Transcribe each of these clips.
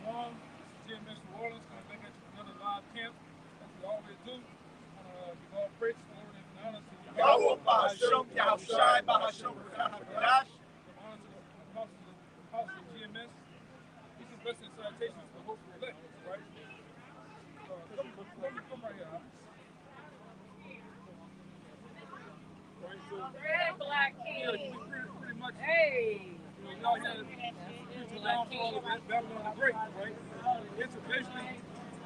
Shalom. GMS New Orleans coming back at you with another live camp, as we always do. Give all praise, glory, and honor to you. Yahweh Ba'Hashem, Yahushai Ba'Hashem, B'Hadash. Honor to the apostles of GMS. Peace and blessings and salutations to the hopeful elect, right? Come right here. Right, so, Red Black yeah, King. pretty much. Hey. Y'all had the downfall of Babylon the Great, right? It's to basically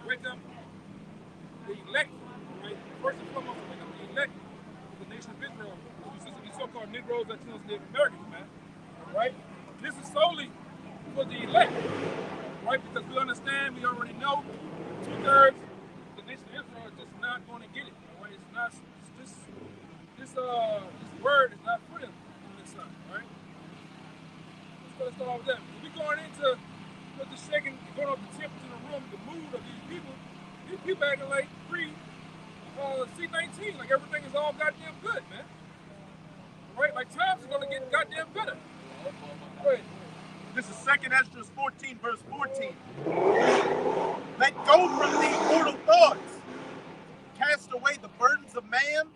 wake up the elect, right? First and foremost, wake up the elect of the nation of Israel, which is the so-called Negroes, Latinos, Native Americans, man. Right? This is solely for the elect, right? Because we understand, we already know, 2/3 of the nation of Israel is just not going to get it, right? It's not, this word is not for them on this side, right? Let's start with that. When we going into what the shaking, going off the temperature in the room, the mood of these people acting like C-19, like everything is all goddamn good, man. Right? Like times is gonna get goddamn better. Right. This is 2nd Esdras 14, verse 14. Let go from thee mortal thoughts. Cast away the burdens of man.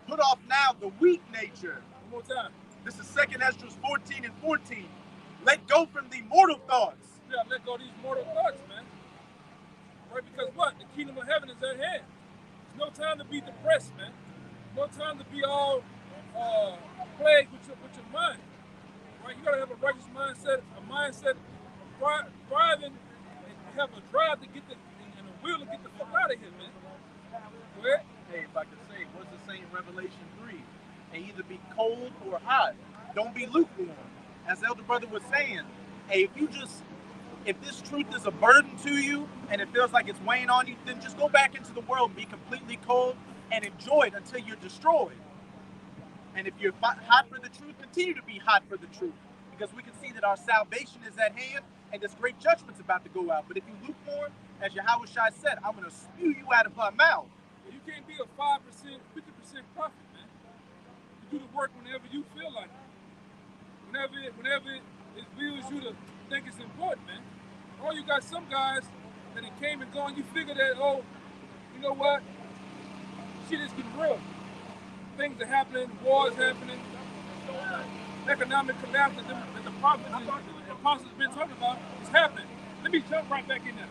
Put off now the weak nature. One more time. This is 2nd Esdras 14 and 14. Let go from the mortal thoughts. Yeah, let go of these mortal thoughts, man. Right? Because what? The kingdom of heaven is at hand. There's no time to be depressed, man. No time to be all plagued with your mind. Right? You gotta have a righteous mindset, a mindset of thriving, and have a drive to get and a will to get the fuck out of here, man. Go ahead. Hey, if I could say, what's it say in Revelation 3? And either be cold or hot. Don't be lukewarm. As Elder Brother was saying, hey, if this truth is a burden to you and it feels like it's weighing on you, then just go back into the world and be completely cold and enjoy it until you're destroyed. And if you're hot for the truth, continue to be hot for the truth. Because we can see that our salvation is at hand and this great judgment's about to go out. But if you lukewarm, as Yahushua said, I'm going to spew you out of my mouth. You can't be a 5%, 50% prophet, man. You do the work whenever you feel like it. Whenever it wills you to think it's important, man. Or you got some guys that it came and gone, you figure that, oh, you know what? Shit is getting real. Things are happening, wars happening, economic collapse that the prophets and the apostles have been talking about is happening. Let me jump right back in there.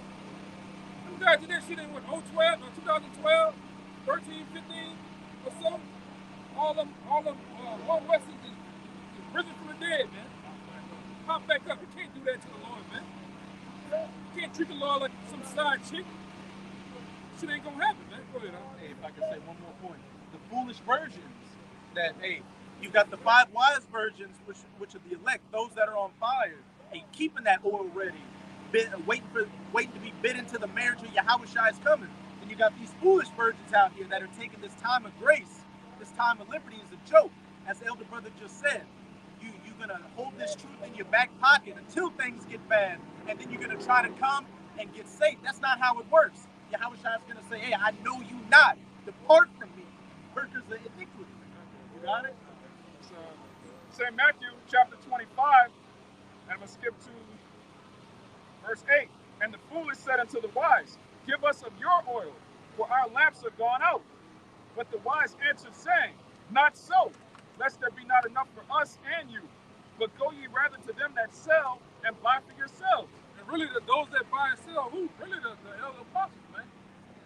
Them guys did that shit in what, 2012 or 2012, 13, 15 or so? All them one Westerns is risen from the dead, man. Pop back up. You can't do that to the Lord, man. You can't treat the Lord like some side chick. Shit ain't gonna happen, man. Go ahead, Hey, if I could say one more point. The foolish virgins that, hey, you got the 5 wise virgins, which are the elect, those that are on fire, and keeping that oil ready, waiting to be bid into the marriage of Yahushua is coming. And you got these foolish virgins out here that are taking this time of grace, this time of liberty as a joke. As the Elder Brother just said, you're going to hold this truth in your back pocket until things get bad, and then you're going to try to come and get saved. That's not how it works. Yahushua is going to say, hey, I know you not. Depart from me, workers of iniquity. You got it? So, St. Matthew chapter 25, and I'm going to skip to verse 8. And the foolish said unto the wise, give us of your oil, for our lamps are gone out. But the wise answered, saying, not so, lest there be not enough for us and you. But go ye rather to them that sell and buy for yourselves. And really, those that buy and sell, who? Really, the elder apostles, man.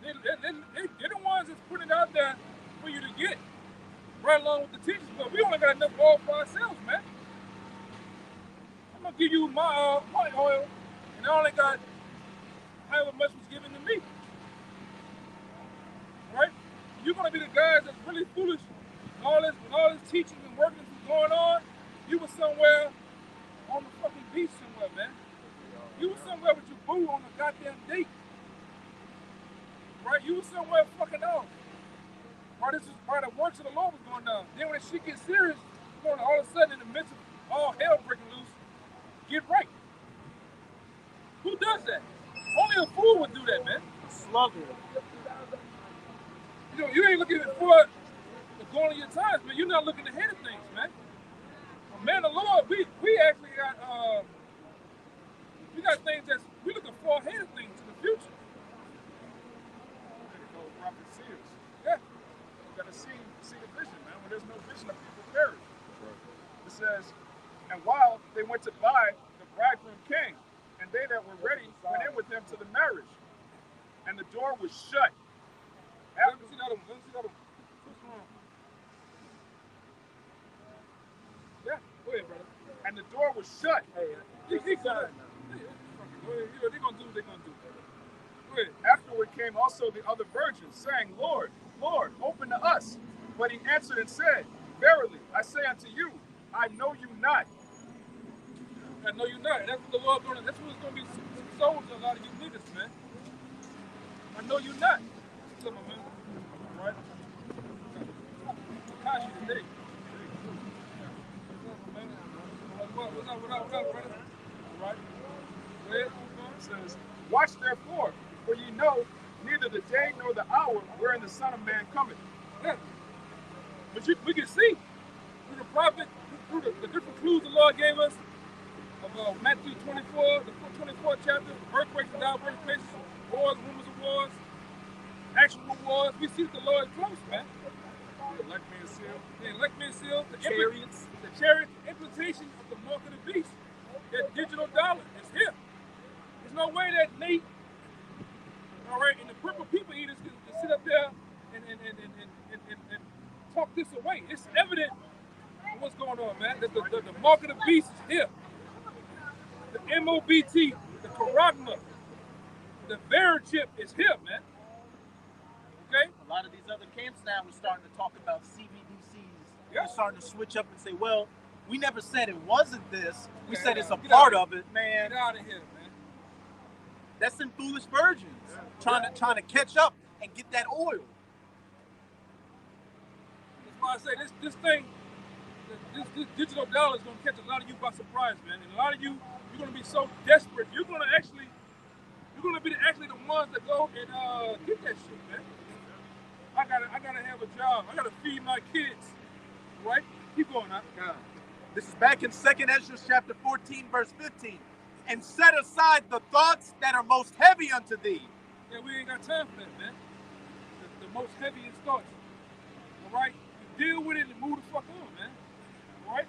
They're the ones that's putting it out there for you to get, right along with the teachers. But we only got enough oil for ourselves, man. I'm gonna give you my oil, and I only got however much was given to me. Right? You're gonna be the guys that's really foolish. All this teaching and working that's going on, you were somewhere on the fucking beach somewhere, man. You were somewhere with your boo on a goddamn date. Right? You were somewhere fucking off. Right? This is why the works of the Lord was going down. Then when shit gets serious, you're going to all of a sudden in the midst of all hell breaking loose, get right. Who does that? Only a fool would do that, man. Slugger. You know, you ain't looking for the goal of your times, man. You're not looking ahead of things, man. Man, the Lord, we actually got we got things we looking far ahead of things in the future. Those prophet seers. Yeah. You got to see the vision, man. When there's no vision, the people perish. It says, and while they went to buy, the bridegroom came, and they that were ready went in with him to the marriage, and the door was shut. Let me see that one. Let me see that one. Yeah, go ahead, brother. And the door was shut. Hey, they're gonna do what they're gonna do. Go ahead. Afterward came also the other virgins, saying, Lord, Lord, open to us. But he answered and said, Verily, I say unto you, I know you not. I know you're not. That's what the Lord gonna. That's what it's gonna be sold to a lot of you niggas, man. I know you're not. What's up, my man? All right. Catch you today. What's up, brother? All right. Go ahead. It says, Watch therefore, for ye know neither the day nor the hour wherein the Son of Man cometh. Yeah. But we can see through the prophet, through the different clues the Lord gave us of Matthew 24, the 24th chapter, earthquakes and diverse places, wars, rumors of wars, actual wars. We see that the Lord is close, man. The elect men sealed. The elect men sealed, the Chariots. the chariot, the implementation of the mark of the beast, that digital dollar is here. There's no way that Nate, all right, and the purple people eaters can sit up there and talk this away. It's evident what's going on, man. That the mark of the beast is here. The MOBT, the Karagma, the Verichip is here, man. Okay? A lot of these other camps now are starting to talk about CBDCs. Yeah. They're starting to switch up and say, well, we never said it wasn't this. We said it's a Get part out. of it, man. Get out of here, man. That's some foolish virgins trying to catch up and get that oil. That's why I say this thing, this digital dollar is going to catch a lot of you by surprise, man. And a lot of you, you're going to be so desperate. You're going to be actually the ones that go and get that shit, man. I gotta have a job. I gotta feed my kids, right? Keep going, huh? God. This is back in 2nd Ezra chapter 14, verse 15. And set aside the thoughts that are most heavy unto thee. Yeah, we ain't got time for that, man. The most heaviest thoughts. All right? You deal with it and move the fuck on, man. All right?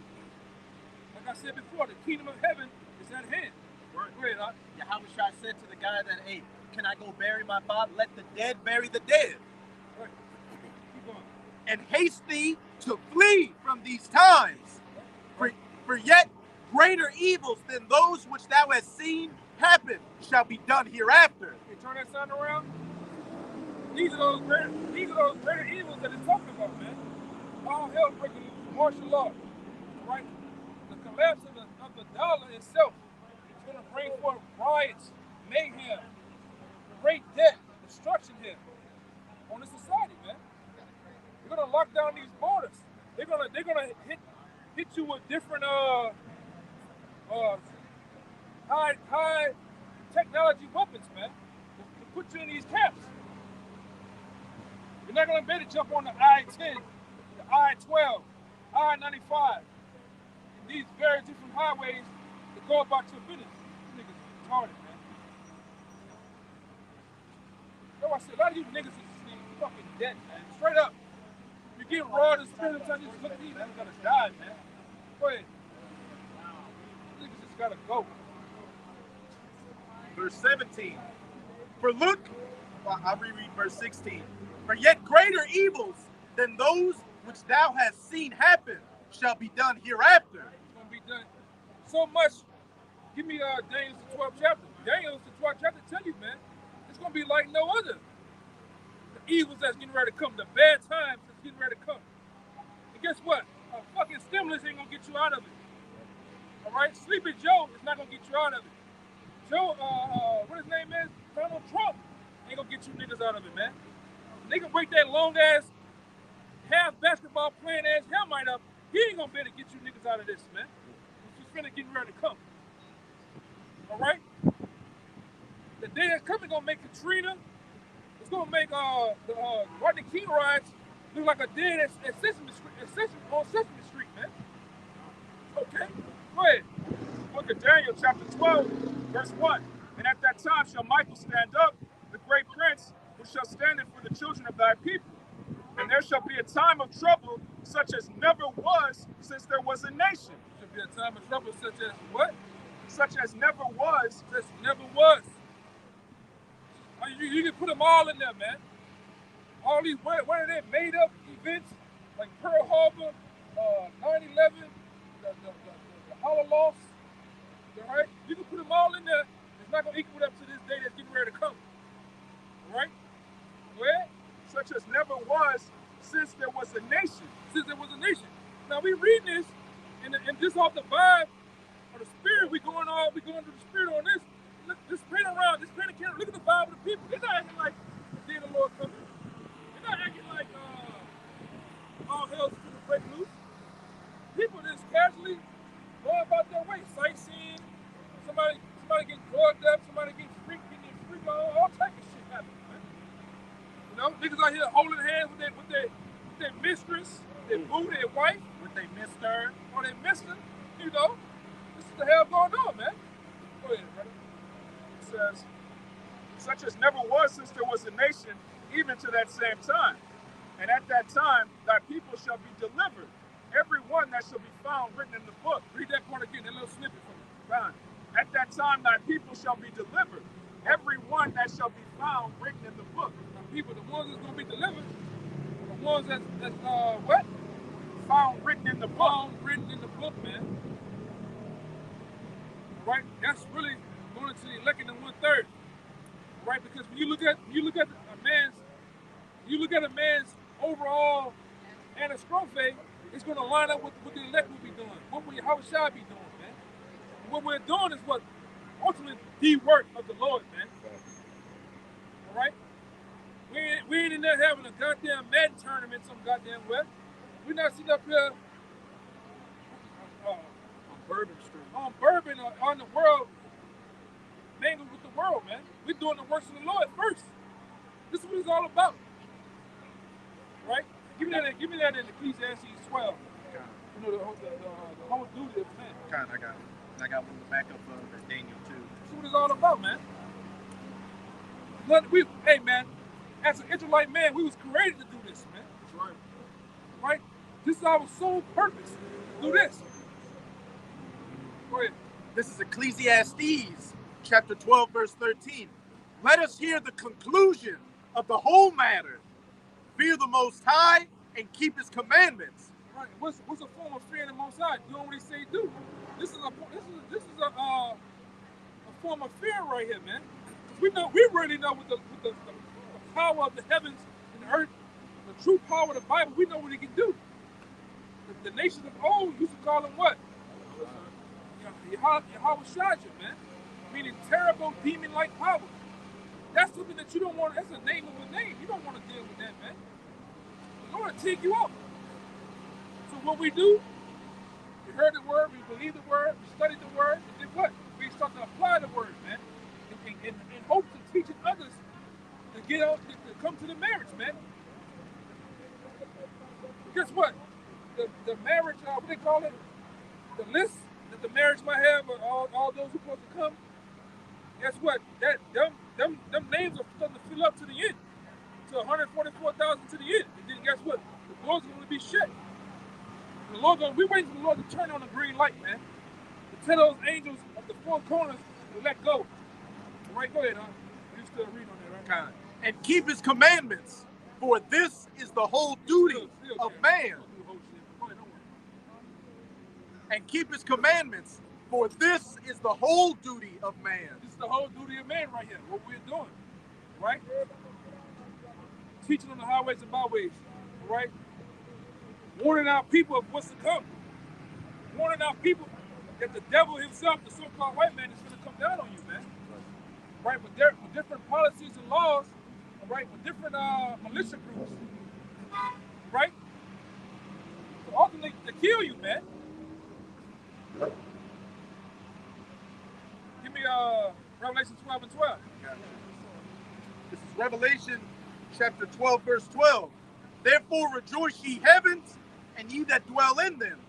Like I said before, the kingdom of heaven is at hand. Right. Go ahead, huh? Yahushua said to the guy that, hey, can I go bury my father? Let the dead bury the dead. Right. Keep going. And haste thee to flee from these times. For yet greater evils than those which thou hast seen happen shall be done hereafter. Hey, turn that sign around. These are those greater evils that it's talking about, man. All hell breaking loose, martial law. Right? The collapse of the dollar itself is going to bring forth riots, mayhem, great debt, destruction here on the society, man. They're going to lock down these borders. They're gonna hit you with different high technology weapons, man, to put you in these camps. You're not gonna be able to jump on the I-10, the I-12, I-95, and these very different highways to go about your business. These niggas retarded, man. That's why I said a lot of you niggas is fucking dead, man. Straight up. You get raw and spirit time, you just look at these niggas gonna die, man. Go ahead. These niggas just gotta go. Verse 17. For look, I'll reread verse 16. For yet greater evils than those which thou hast seen happen shall be done hereafter. It's gonna be done so much. Give me Daniel the 12th chapter. Daniel the 12th chapter tell you, man, it's gonna be like no other. The evils that's getting ready to come, the bad times that's getting ready to come. And guess what? A fucking stimulus ain't gonna get you out of it. All right, Sleepy Joe is not gonna get you out of it. Joe, what his name is, Donald Trump, ain't gonna get you niggas out of it, man. They can break that long ass, half basketball playing ass helmet up. He ain't gonna be able to get you niggas out of this, man. It's finna getting ready to come. All right? The day that's coming gonna make Katrina. It's gonna make the Rodney King riots look like a dead at Sesame Street, on Sesame Street, man. Okay, go ahead. Book of Daniel, chapter 12, verse 1. And at at that time shall Michael stand up, the great prince, who shall stand in for the children of thy people. And there shall be a time of trouble such as never was since there was a nation. Should be a time of trouble such as what? Such as never was. Such never was. You can put them all in there, man. All these, what are they made up events like Pearl Harbor, 9/11, the Holocaust, all right? You can put them all in there. It's not going to equal up to this day that's getting ready to come. All right? Go ahead. Such as never was since there was a nation. Since there was a nation. Now we read this, and just off the vibe of the spirit, we going to the spirit on this. Look, this paint around, this paint camera. Look at the vibe of the people. They're not acting like the day of the Lord coming. They're not acting like all hell's going to break loose. People just casually going about their way, sightseeing. Somebody getting drugged up. Somebody getting freaked, all type of shit happening, man. You know, niggas out here holding hands with their mistress, their boo, their wife, With they mister. or their mister. You know, this is the hell going on, man. Go ahead, brother. It says, such as never was since there was a nation, even to that same time. And at that time, thy people shall be delivered, every one that shall be found written in the book. Read that part again, that little snippet from it. Fine. At that time, thy people shall be delivered, every one that shall be found written in the book. Now, people, the ones that's going to be delivered, the ones that's what? Found written in the book. Found written in the book, man. Right? That's really going into the elect in the 1/3. Right? Because when you look at a man's overall anastrophe, it's going to line up with what the elect will be doing. How it shall be doing, man. And what we're doing is what ultimately the work of the Lord, man. All right? We ain't in there having a goddamn Madden tournament some goddamn way. We're not sitting up here On Bourbon Street. on bourbon or on the world, mingled with the world, man. We're doing the works of the Lord first. This is what it's all about. Right? Give me that in Ecclesiastes 12. You know, the whole duty of man. Kind of, I got one to back up Daniel too. That's what it's all about, man. Hey, man, as an Israelite man, we was created to do this, man. That's right. Right? This is our sole purpose. Do this. Go ahead. This is Ecclesiastes chapter 12, verse 13. Let us hear the conclusion of the whole matter. Fear the Most High and keep His commandments. Right. What's a form of fear in the Most High? Doing what He say do. This is a form of fear right here, man. We really know with the power of the heavens and the earth, the true power of the Bible. We know what it can do. The nations of old used to call him what? Yahweh Shaja, man. Meaning terrible demon-like power. That's something that you don't want. That's a name of a name. You don't want to deal with that, man. The Lord will take you up. So what we do, we heard the word, we believed the word, we studied the word, and did what? We start to apply the word, man. In hopes of teaching others to get out, to come to the marriage, man. Guess what? The marriage, what they call it? The list that the marriage might have, all those who are supposed to come. Guess what? Them names are starting to fill up to the end, to 144,000 to the end. And then guess what? The door's going to be shut. We're waiting for the Lord to turn on the green light, man. To tell those angels of the four corners to let go. All right, go ahead, huh? You still reading on that, right? And keep His commandments, for this is the whole duty of man. And keep His commandments, for this is the whole duty of man. This is the whole duty of man right here, what we're doing, right? Teaching on the highways and byways, right? Warning our people of what's to come. Warning our people that the devil himself, the so-called white man, is going to come down on you, man. Right? With different policies and laws, right? With different militia groups, right? So ultimately, to kill you, man. Give me Revelation 12 and 12. This is Revelation chapter 12, verse 12. Therefore rejoice ye heavens, and ye that dwell in them.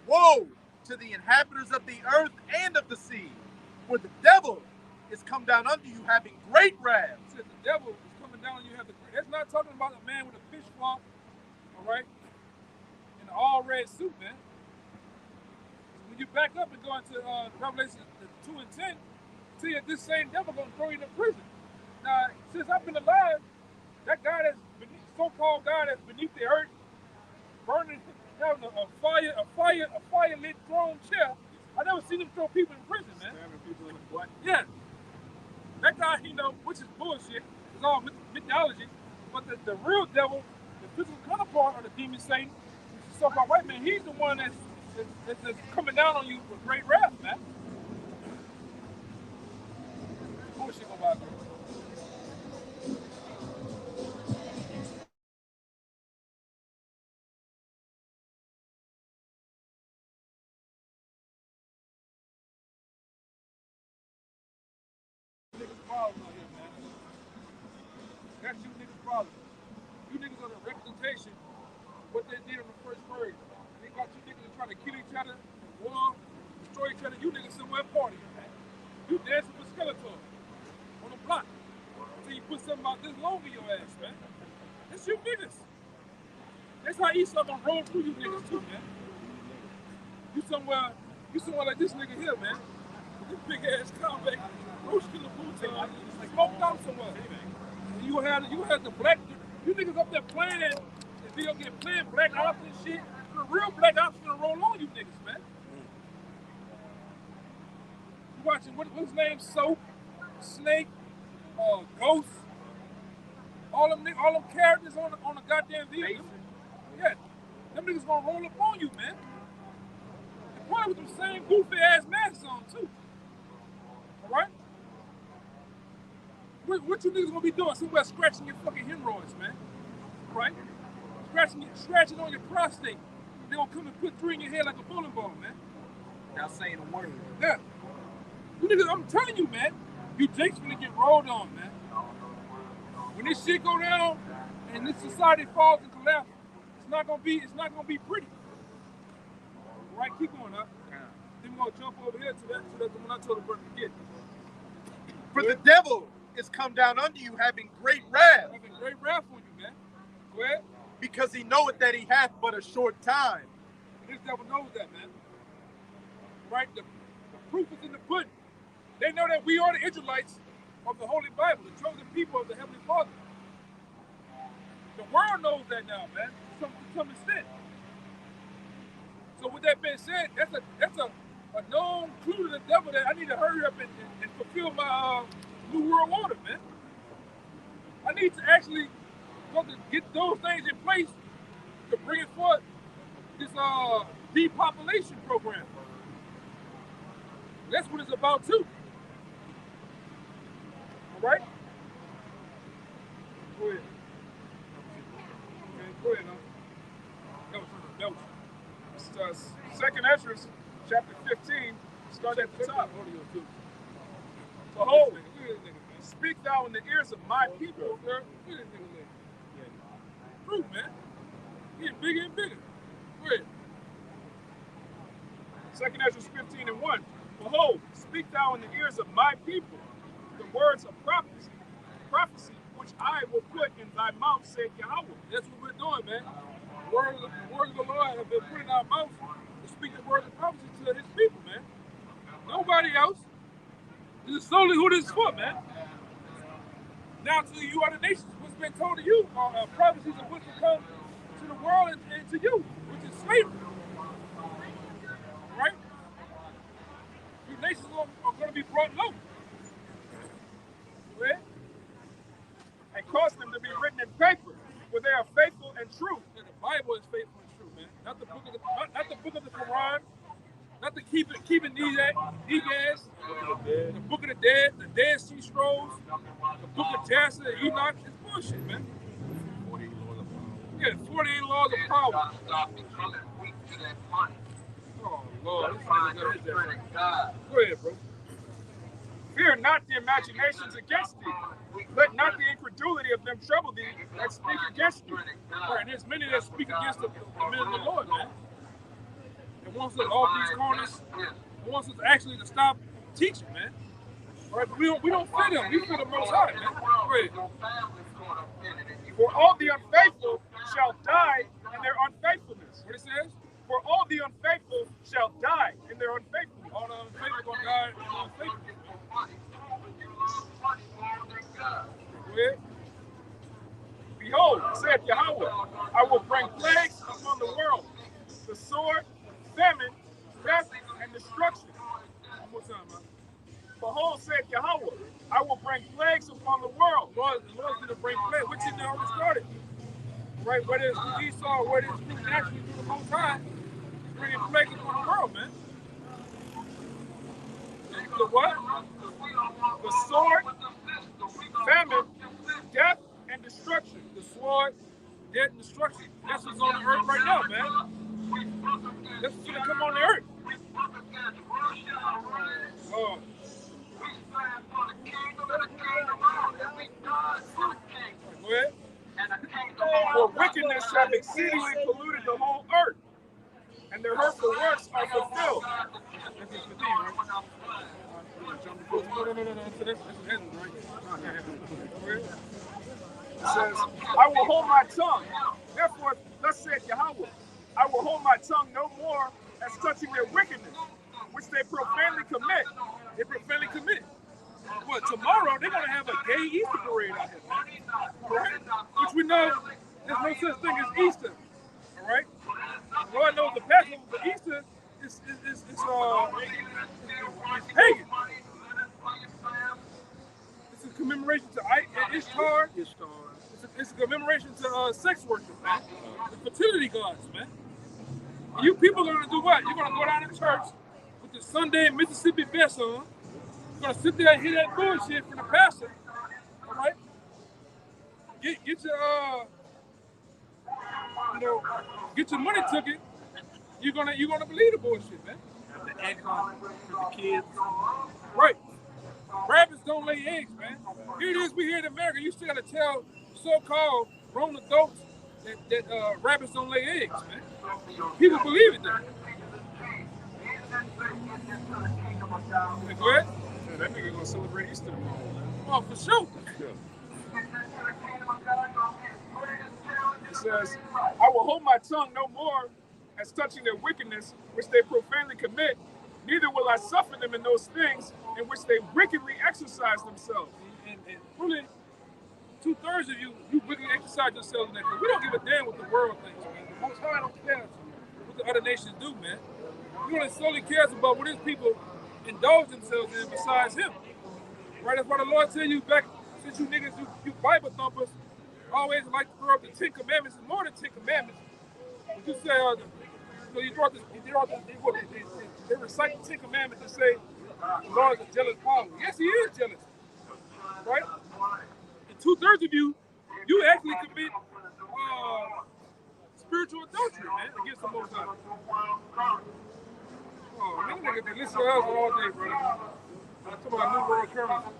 Woe to the inhabitants of the earth and of the sea, for the devil is come down unto you having great wrath. It says the devil is coming down and you have the. That's not talking about a man with a fish flock, all right, in an all red suit, man. When you back up and go into Revelation 2 and 10, see that this same devil gonna throw you in prison. Now, since I've been alive, that guy that's beneath, so-called guy that's beneath the earth, burning, having a fire lit throne chair. I never seen him throw people in prison, man. Stabbing people in the butt. Yeah. That guy, which is bullshit. It's all mythology. But the real devil, the physical counterpart of the demon Satan, which is so-called white man, he's the one that's coming down on you with great wrath, man. Bullshit about that. Problem out here, man. That's you niggas' problem. You niggas are the representation of what they did on the first word. They got you niggas trying to kill each other, war, destroy each other. You niggas somewhere partying, man. You dancing with Skeletor on the block until you put something about this long in your ass, man. That's you niggas. That's how Esau gonna roll through you niggas too, man. You somewhere like this nigga here, man. With this big ass convict. Roach in the boots on, smoked out somewhere. And you had the black, you niggas up there playing it, the video game playing black ops and shit. The real black ops gonna roll on you niggas, man. You watching what's his name? Soap, Snake, Ghost, all them characters on the goddamn video. Yeah, them niggas gonna roll up on you, man. And probably with them same goofy ass masks on too. All right. What you niggas gonna be doing? Somewhere scratching your fucking hemorrhoids, man. Right? Scratching on your prostate. They gonna come and put 3 in your head like a bowling ball, man. Without saying a word. Yeah. You niggas, I'm telling you, man. You Jake's gonna get rolled on, man. When this shit go down and this society falls and collapses, it's not gonna be pretty. Right? Keep going up. Then we're gonna jump over here to that when I told the brother to get. For the devil is come down unto you having great wrath. Having great wrath on you, man. Go ahead. Because he knoweth that he hath but a short time. And this devil knows that, man. Right? The proof is in the pudding. They know that we are the Israelites of the Holy Bible, the chosen people of the Heavenly Father. The world knows that now, man, to some extent. So with that being said, that's a known clue to the devil that I need to hurry up and fulfill my New World Order, man. I need to actually go to get those things in place to bring forth this depopulation program. That's what it's about too. All right? Go ahead. Okay, go ahead, Belch. Second Ezra, chapter 15, start at the top. Behold, speak thou in the ears of my people. True, man. Getting bigger and bigger. Go ahead. Second Ezra 15 and 1. Behold, speak thou in the ears of my people the words of prophecy which I will put in thy mouth, said Yahweh. That's what we're doing, man. The words of the Lord have been put in our mouth to speak the words of prophecy to his people, man. Nobody else. This is solely who this is for, man. Now to you are the nations. What's been told to you are prophecies of what's to come to the world and to you, which is slavery. Right? These nations are going to be brought low. Right? And cause them to be written in paper, where they are faithful and true. And the Bible is faithful and true, man. Not the book of the Quran, not the keeping these guys, the book of the dead, the Dead Sea Scrolls, the book of Jasher, Enoch. It's bullshit, man. 48 laws of power. Yeah, 48 laws of power. Oh Lord, this nigga got his ass. Go ahead, bro. Fear not the imaginations against thee. Let not the incredulity of them trouble thee that speak against thee. Right, and there's many that speak against the men of the Lord, man. It wants us off these corners. It wants us actually to stop teaching, man. Right? But we don't fear them. We fear the Most High, man. Go ahead. For all the unfaithful shall die in their unfaithfulness. What it says? For all the unfaithful shall die in their unfaithfulness. All the unfaithful gonna die in their unfaithfulness. Go ahead. Behold, saith Yahweh, I will bring plagues upon the world, the sword, famine, death, and destruction. One more time, man. Behold, saith Yahweh, I will bring plagues upon the world. The Lord's going to bring plague, which he already started. Right? Whether it's through Esau, whether it's through naturally through the Most High, he's bringing plagues upon the world, man. The what? The sword, famine, death, and destruction. The sword, death, and destruction. That's what's on the earth right now, man. That's what's going to come on the earth. Oh. Go ahead. For wickedness have exceedingly polluted the whole earth, and their hurtful works are fulfilled. That's just 15, right? No. That's heaven, right? It says, I will hold my tongue. Therefore, thus saith Yahweh, I will hold my tongue no more as touching their wickedness, which they profanely commit. They profanely commit. What, tomorrow they're going to have a gay Easter parade out here, right? Which we know there's no such thing as Easter, all right? The Lord knows the Passover, but Easter is pagan. It's a commemoration to Ishtar. It's a commemoration to sex worship, man. The fertility gods, man. And you people are going to do what? You're going to go down to church with the Sunday Mississippi best on. You're going to sit there and hear that bullshit from the pastor, all right? Get your, get your money took it. You're gonna believe the bullshit, man. The egg hunt for the kids. Right. Rabbits don't lay eggs, man. Here it is, we here in America, you still gotta tell so-called grown adults that rabbits don't lay eggs, man. People believe it, though. Go ahead. Yeah, that nigga gonna celebrate Easter tomorrow, man. Oh, for sure. It says, I will hold my tongue no more as touching their wickedness, which they profanely commit, neither will I suffer them in those things in which they wickedly exercise themselves. And really, 2/3 of you wickedly exercise yourselves in that. We don't give a damn what the world thinks, man. The Most High don't care what the other nations do, man. He only solely cares about what his people indulge themselves in besides him. Right? That's why the Lord tell you back, since you niggas, you Bible thumpers, always like to throw up the 10 Commandments. It's more than 10 Commandments. But you say, they recite the 10 Commandments and say, the Lord is a jealous power. Yes, he is jealous. Right? And 2/3 of you actually commit spiritual adultery, man, against the Most High. Oh, man, niggas can listen to us all day, brother. I'm talking about New World Currency.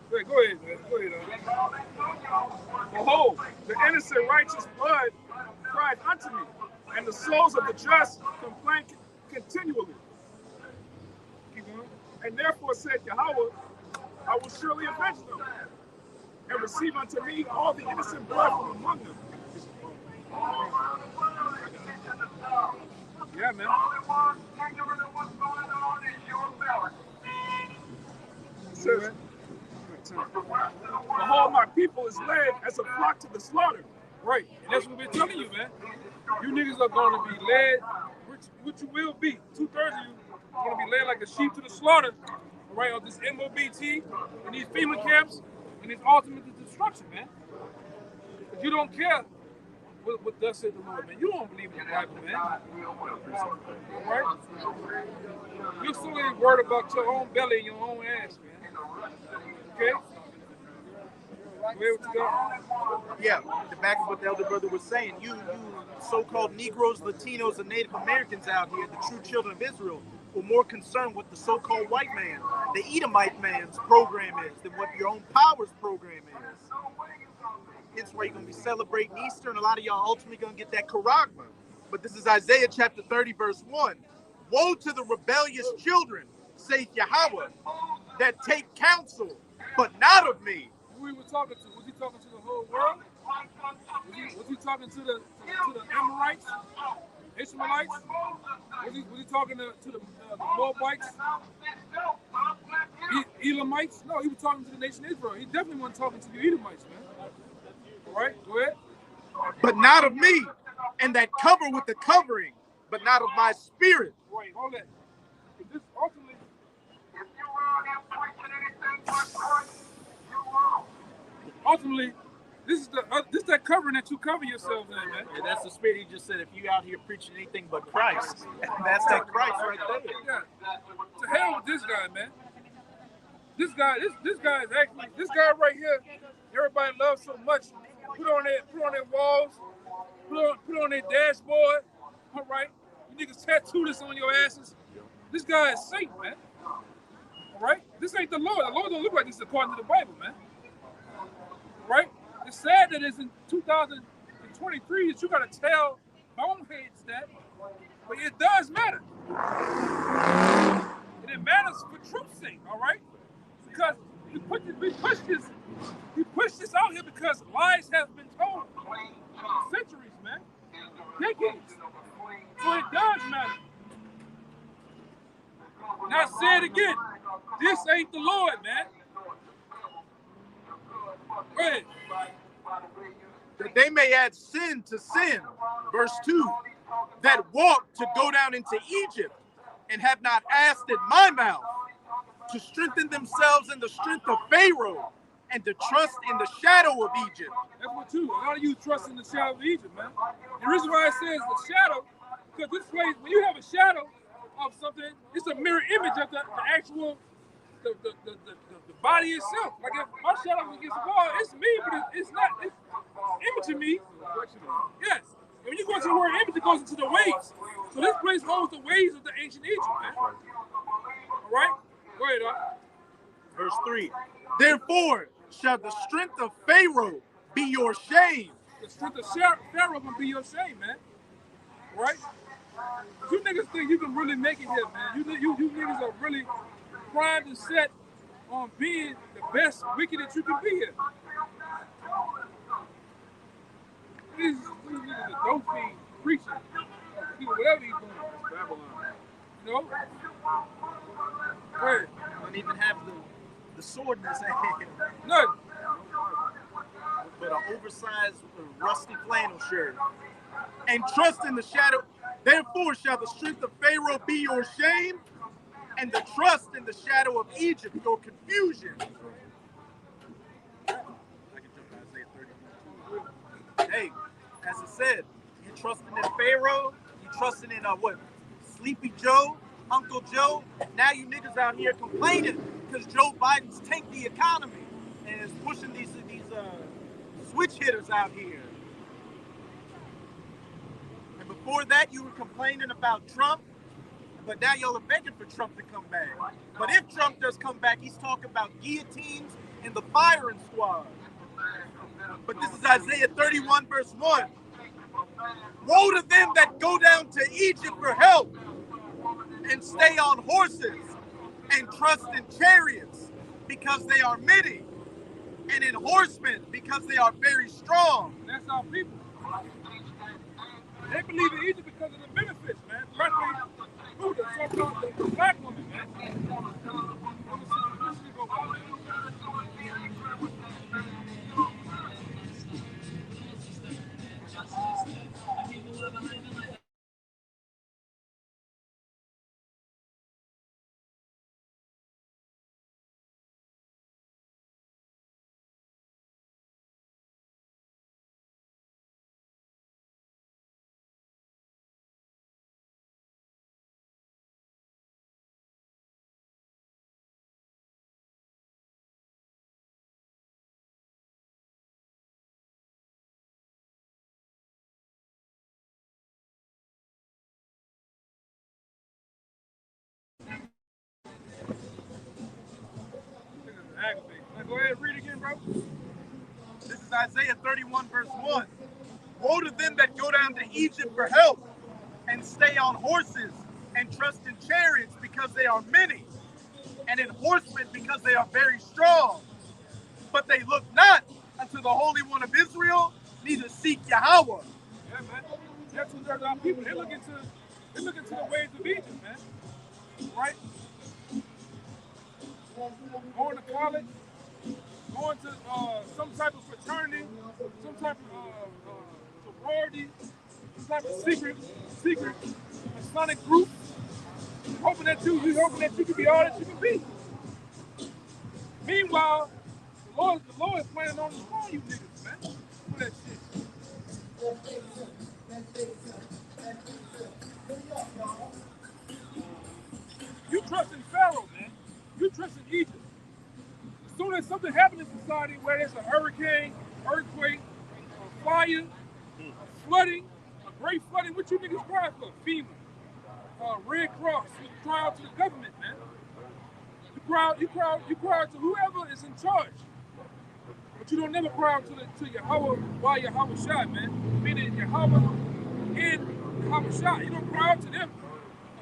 Go ahead, man. Go ahead, Behold, the innocent righteous blood cried unto me, and the souls of the just complain continually. Keep going. And therefore said Yahweh, I will surely avenge them, and receive unto me all the innocent blood from among them. Yeah, man. It says, behold, my people is led as a flock to the slaughter. Right. And that's what we're telling you, man. You niggas are going to be led, which you will be. 2/3 of you are going to be led like a sheep to the slaughter, right, of this MOBT and these FEMA camps and this ultimate destruction, man. But you don't care what thus said the Lord, man. You don't believe in the Bible, man. Right? You're solely worried about your own belly and your own ass, man. Okay? Where would you go? Yeah, to back up what the elder brother was saying, you so-called Negroes, Latinos, and Native Americans out here, the true children of Israel, were more concerned with the so-called white man, the Edomite man's program is, than what your own power's program is. It's where you're going to be celebrating Easter, and a lot of y'all ultimately going to get that charagma. But this is Isaiah chapter 30, verse 1. Woe to the rebellious children, saith Yahweh. that take counsel, but not of me. Who he was talking to? Was he talking to the whole world? Was he talking to the Amorites, Ishmaelites? Was he talking to the Moabites, Elamites? No, he was talking to the nation of Israel. He definitely wasn't talking to the Edomites, man. All right, go ahead. But not of me, and that cover with the covering, but not of my spirit. Wait, hold that. This ultimately. Ultimately, this is that covering that you cover yourselves in, man. And that's the spirit. He just said, if you out here preaching anything but Christ, that's that Christ right there. Yeah. To hell with this guy, man. This guy is actually this guy right here. Everybody loves so much. Put on their walls. Put on their dashboard. All right. You niggas tattoo this on your asses. This guy is Satan, man. All right. This ain't the Lord. The Lord don't look like this according to the Bible, man. Right? It's sad that it's in 2023 that you gotta tell boneheads that, but it does matter. And it matters for truth's sake, all right? Because we push this out here because lies have been told for centuries, man. Decades. So it does matter. Now say it again. This ain't the Lord, man. Go ahead. That they may add sin to sin. Verse 2. That walk to go down into Egypt and have not asked at my mouth to strengthen themselves in the strength of Pharaoh and to trust in the shadow of Egypt. That's what you. A lot of you trust in the shadow of Egypt, man. The reason why it says the shadow, because this place, when you have a shadow of something, it's a mirror image of the actual the body itself. Like if my shadow is against the wall, it's me, but it's not. It's imaging me. Yes. And when you go into the word image, it goes into the ways. So this place holds the ways of the ancient Egypt, man. All right? Go ahead, Verse 3. Therefore shall the strength of Pharaoh be your shame. The strength of Pharaoh will be your shame, man. All right? You niggas think you can really make it here, man. You niggas are really primed and set on being the best wicked that you can be here. These niggas are dope fiend preaching. Whatever he's doing. Babylon. You know? Go ahead. Don't even have the sword in his hand. Nothing. But an oversized rusty flannel shirt. And trust in the shadow. Therefore shall the strength of Pharaoh be your shame, and the trust in the shadow of Egypt your confusion. I can jump to Isaiah 31. Hey, as it said, you trusting in Pharaoh, you trusting in what? Sleepy Joe, Uncle Joe. Now you niggas out here complaining because Joe Biden's tanked the economy and is pushing these switch hitters out here. And before that, you were complaining about Trump, but now y'all are begging for Trump to come back. But if Trump does come back, he's talking about guillotines and the firing squad. But this is Isaiah 31, verse 1. Woe to them that go down to Egypt for help and stay on horses and trust in chariots because they are many, and in horsemen because they are very strong. That's our people. They believe in Egypt because of the benefits, man. Especially the black woman, man. Go ahead and read again, bro. This is Isaiah 31, verse 1. Woe to them that go down to Egypt for help and stay on horses and trust in chariots because they are many, and in horsemen because they are very strong. But they look not unto the Holy One of Israel, neither seek Yahweh. Yeah, man. That's what there's our people. They look into the ways of Egypt, man. Right? Going to college, going to some type of fraternity, some type of sorority, some type of secret Masonic group, hoping that you can be all that you can be. Meanwhile, the Lord is planning on destroying you niggas, man, for that shit. You trust in Pharaoh, man. You trust in Egypt. As soon as something happens in society where there's a hurricane, earthquake, a fire, a flooding, a great flooding, what you niggas cry for? FEMA, Red Cross. You cry out to the government, man. You cry out to whoever is in charge. But you don't never cry out to Yahweh while Yahweh shot, man. Meaning Yahweh and Yahweh shot. You don't cry out to them.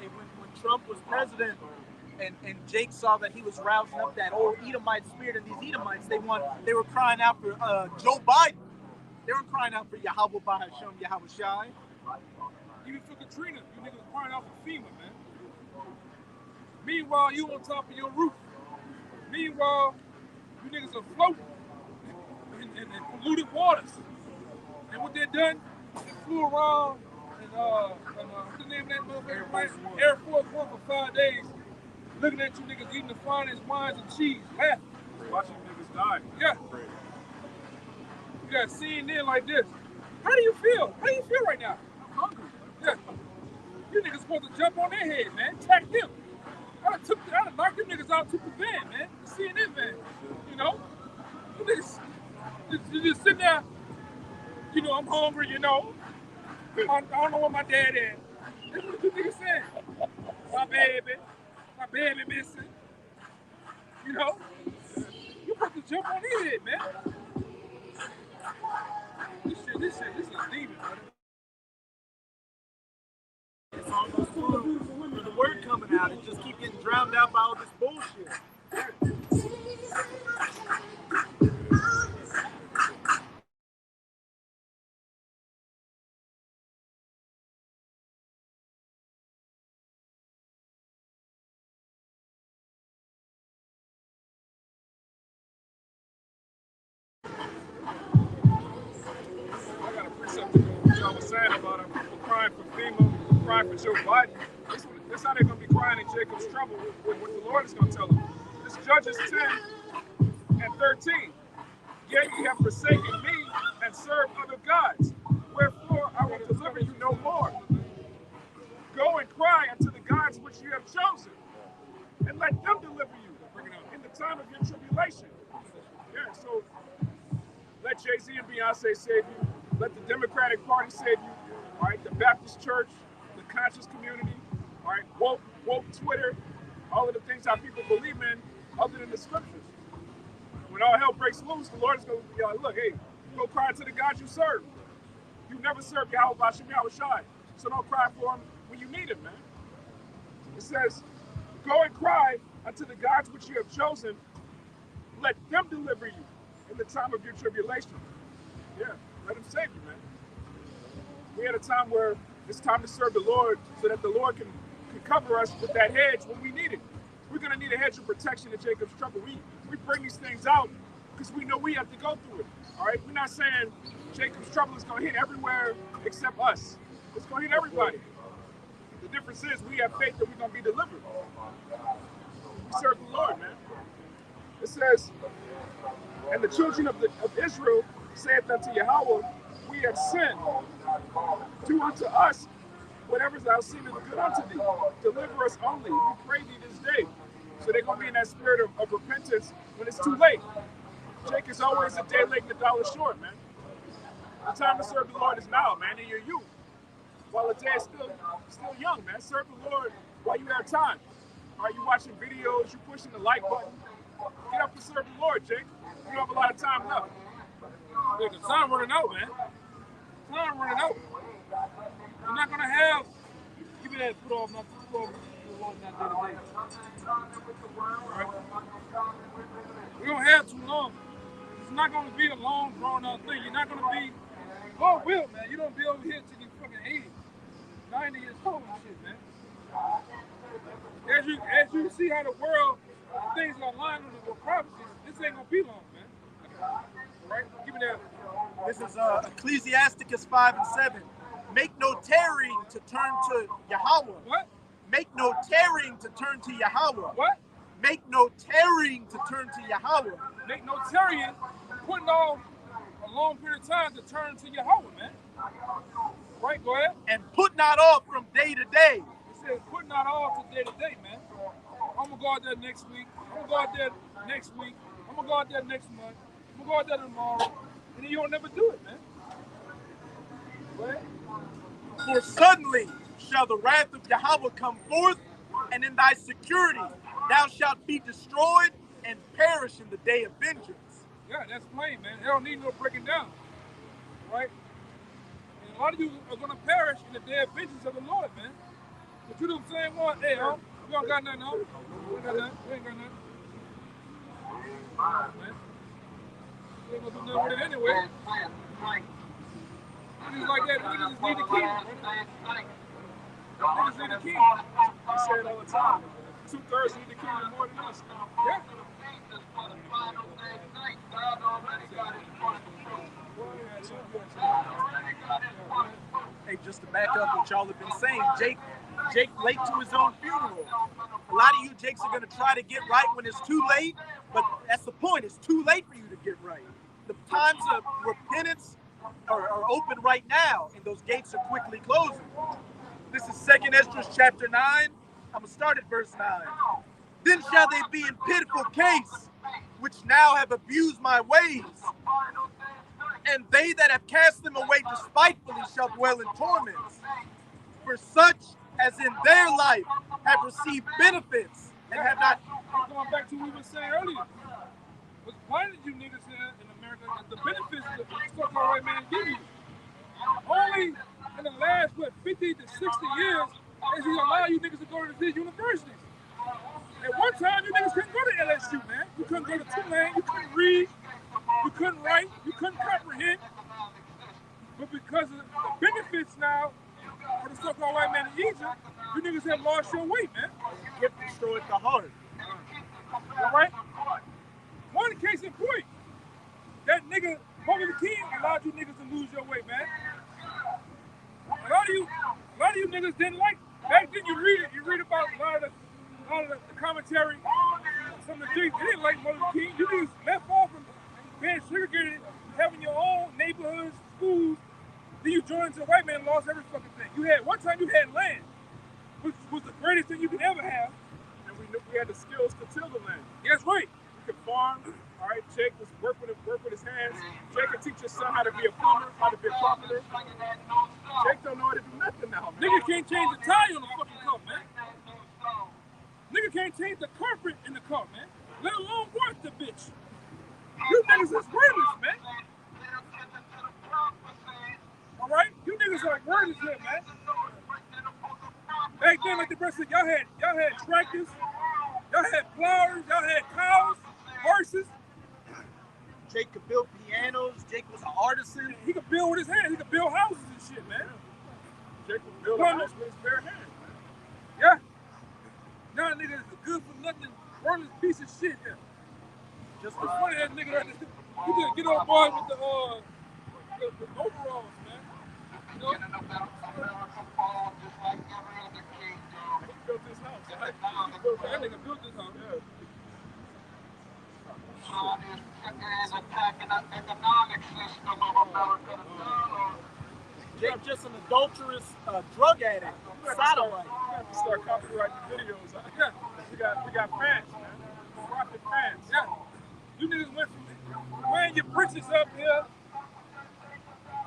Hey, when Trump was president, and Jake saw that he was rousing up that old Edomite spirit, and these Edomites, they were crying out for Joe Biden. They were crying out for Yahweh Bahasham, Yahweh Shai. Even for Katrina, you niggas crying out for FEMA, man. Meanwhile, you on top of your roof. Meanwhile, you niggas are floating in polluted waters. And what they done, they flew around and what's the name of that motherfucker? Air Force One for 5 days. Looking at you niggas eating the finest wines and cheese, laughing. Watching niggas die. Yeah. You got CNN like this. How do you feel? How do you feel right now? I'm hungry. Yeah. You niggas supposed to jump on their head, man. Attack them. I'd have knocked them niggas out, took the van, man. The CNN van. You know? You niggas, you just sitting there, you know, I'm hungry, you know. I don't know what my dad is. That's what you niggas saying. My baby missing. You know? You supposed to jump on their head, man. This is a demon, brother. It's almost cool for the word coming out and just keep getting drowned out by all this bullshit. I got a precept to go with what y'all was saying about them people crying for FEMA, crying for Joe Biden. This how they're going to be crying in Jacob's trouble with what the Lord is going to tell them. This Judges 10 and 13. Yet ye have forsaken me and served other gods. Wherefore I will deliver you no more. Go and cry unto the gods which you have chosen, and let them deliver you in the time of your tribulation. Yeah, so let Jay-Z and Beyonce save you. Let the Democratic Party save you. All right, the Baptist Church, the conscious community, all right, woke Twitter, all of the things our people believe in other than the scriptures. When all hell breaks loose, the Lord is going to be like, look, hey, go cry to the God you serve. You never served Yahweh Bashem Yahweh Shai, so don't cry for him when you need him, man. It says, go and cry unto the gods which you have chosen. Let them deliver you in the time of your tribulation. Yeah, let him save you, man. We had a time where it's time to serve the Lord so that the Lord can cover us with that hedge when we need it. We're going to need a hedge of protection in Jacob's trouble. We bring these things out because we know we have to go through it. All right? We're not saying Jacob's trouble is going to hit everywhere except us. It's going to hit everybody. The difference is we have faith that we're going to be delivered. We serve the Lord, man. It says, and the children of Israel saith unto Yahweh, we have sinned. Do unto us whatever thou seemeth good unto thee. Deliver us only. We pray thee this day. So they're going to be in that spirit of repentance when it's too late. Jake is always a day late and a dollar short, man. The time to serve the Lord is now, man, in your youth. While the day is still young, man. Serve the Lord while you have time. Are you watching videos? You pushing the like button? Get up and serve the Lord, Jake. You don't have a lot of time left. Look, the time running out, man. Time running out. You're not gonna have. Give me that. Put off the going down day to day. Right? We don't have too long. It's not going to be a long, drawn-out thing. You're not going to be, Lord will, man. You don't be over here till you fucking 80, 90 years old and shit, man. As you see how the world, things are aligned with the prophecies, this ain't going to be long, man. Right? Give me that. This is Ecclesiasticus 5 and 7. Make no tarrying to turn to Yahweh. What? Make no tarrying to turn to Yahweh. What? Make no tarrying to turn to Yahweh. Make no tarrying, putting off a long period of time to turn to Yahweh, man. Right, go ahead. And put not off from day to day. It says putting not off to day to day, man. I'm going to go out there next week. I'm going to go out there next week. I'm going to go out there next month. I'm going to go out there tomorrow. And then you don't never do it, man. Go ahead. For suddenly shall the wrath of Yahweh come forth, and in thy security thou shalt be destroyed and perish in the day of vengeance. Yeah, that's plain, man. They don't need no breaking down. Right? And a lot of you are going to perish in the day of vengeance of the Lord, man. But you do the same one. Hey, huh? You don't got nothing, huh? We ain't got nothing. We ain't got nothing. Man. You ain't going to do nothing with it anyway. Niggas like that, niggas just need the king. Niggas need the king. I say it all the time. 2/3 need the kingdom more than us. Yeah. Hey, just to back up what y'all have been saying, Jake late to his own funeral. A lot of you Jakes are gonna try to get right when it's too late, but that's the point. It's too late for you to get right. The times of repentance are open right now, and those gates are quickly closing. This is 2nd Ezra chapter 9. I'm gonna start at verse 9. Then shall they be in pitiful case, which now have abused my ways. And they that have cast them away despitefully shall dwell in torments. For such as in their life have received benefits and have not. Going back to what we were saying earlier. Why did you niggas here in America get the benefits that the so-called white man give you? Only in the last, 50 to 60 years, has he allowed you niggas to go to these universities. At one time, you niggas couldn't go to LSU, man. You couldn't go to Tulane, you couldn't read, you couldn't write, you couldn't comprehend. But because of the benefits now for the so-called white man in Egypt, you niggas have lost your way, man. Gift destroyed the heart. All right? One case in point, that nigga, Martin Luther King, allowed you niggas to lose your way, man. A lot of you niggas didn't like, back then you read about a lot of the commentary, some of the things, you didn't like Martin Luther King. You niggas left off from being segregated, having your own neighborhoods, schools, then you joined to the white man and lost every fucking thing. One time you had land, which was the greatest thing you could ever have. And we knew we had the skills to till the land. That's right. We could farm. All right, Jake was work with his hands. Jake could teach his son how to be a plumber, how to be a carpenter. Jake don't know how to do nothing now, man. Nigga can't change the tire on the fucking car, man. Nigga can't change the carpet in the car, man. Let alone work the bitch. You niggas is worthless, man. All right? You niggas are worthless here, man. Back then, like the brother said, y'all had tractors, y'all had flowers, y'all had cows, horses. Jake could build pianos. Jake was an artisan. He could build with his hands. He could build houses and shit, man. Jake could build a house with his bare hands. Yeah. Now niggas is a good for nothing, worthless piece of shit here. Just the funny that nigga right there. You just get on board with the overalls, man. You know? He built this house. That nigga built this house. Yeah. Jake just an adulterous drug addict, sodomite. We have to start copyrighting videos. Yeah. We got fans, man. Profit fans. Yeah. You niggas went from wearing your britches up here,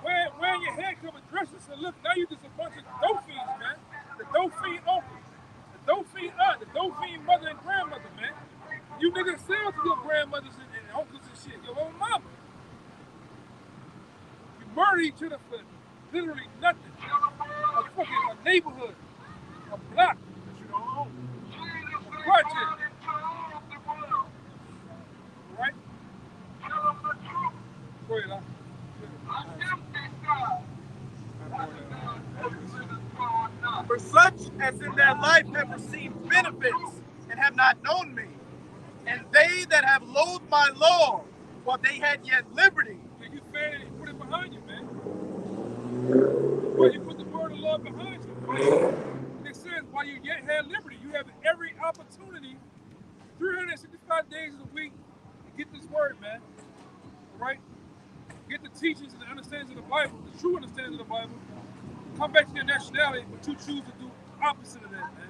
wearing your hair covered dresses, and look, now you just a bunch of dope fiends, man. The dope fiend uncle, the dope fiend aunt, the dope fiend mother and grandmother, man. You niggas sell to your grandmothers and uncles and shit, your own mama. You murder each other for literally nothing. A neighborhood, a block. That you don't own. project. Right? Go ahead, For such as in their life have received benefits and have not known me, and they that have loathed my law, while they had yet liberty. And you fed it and put it behind you, man. Well, you put the word of love behind you. It says, while you yet had liberty, you have every opportunity, 365 days of the week, to get this word, man. All right? Get the teachings and the understandings of the Bible, the true understanding of the Bible. Come back to your nationality, but you choose to do opposite of that, man.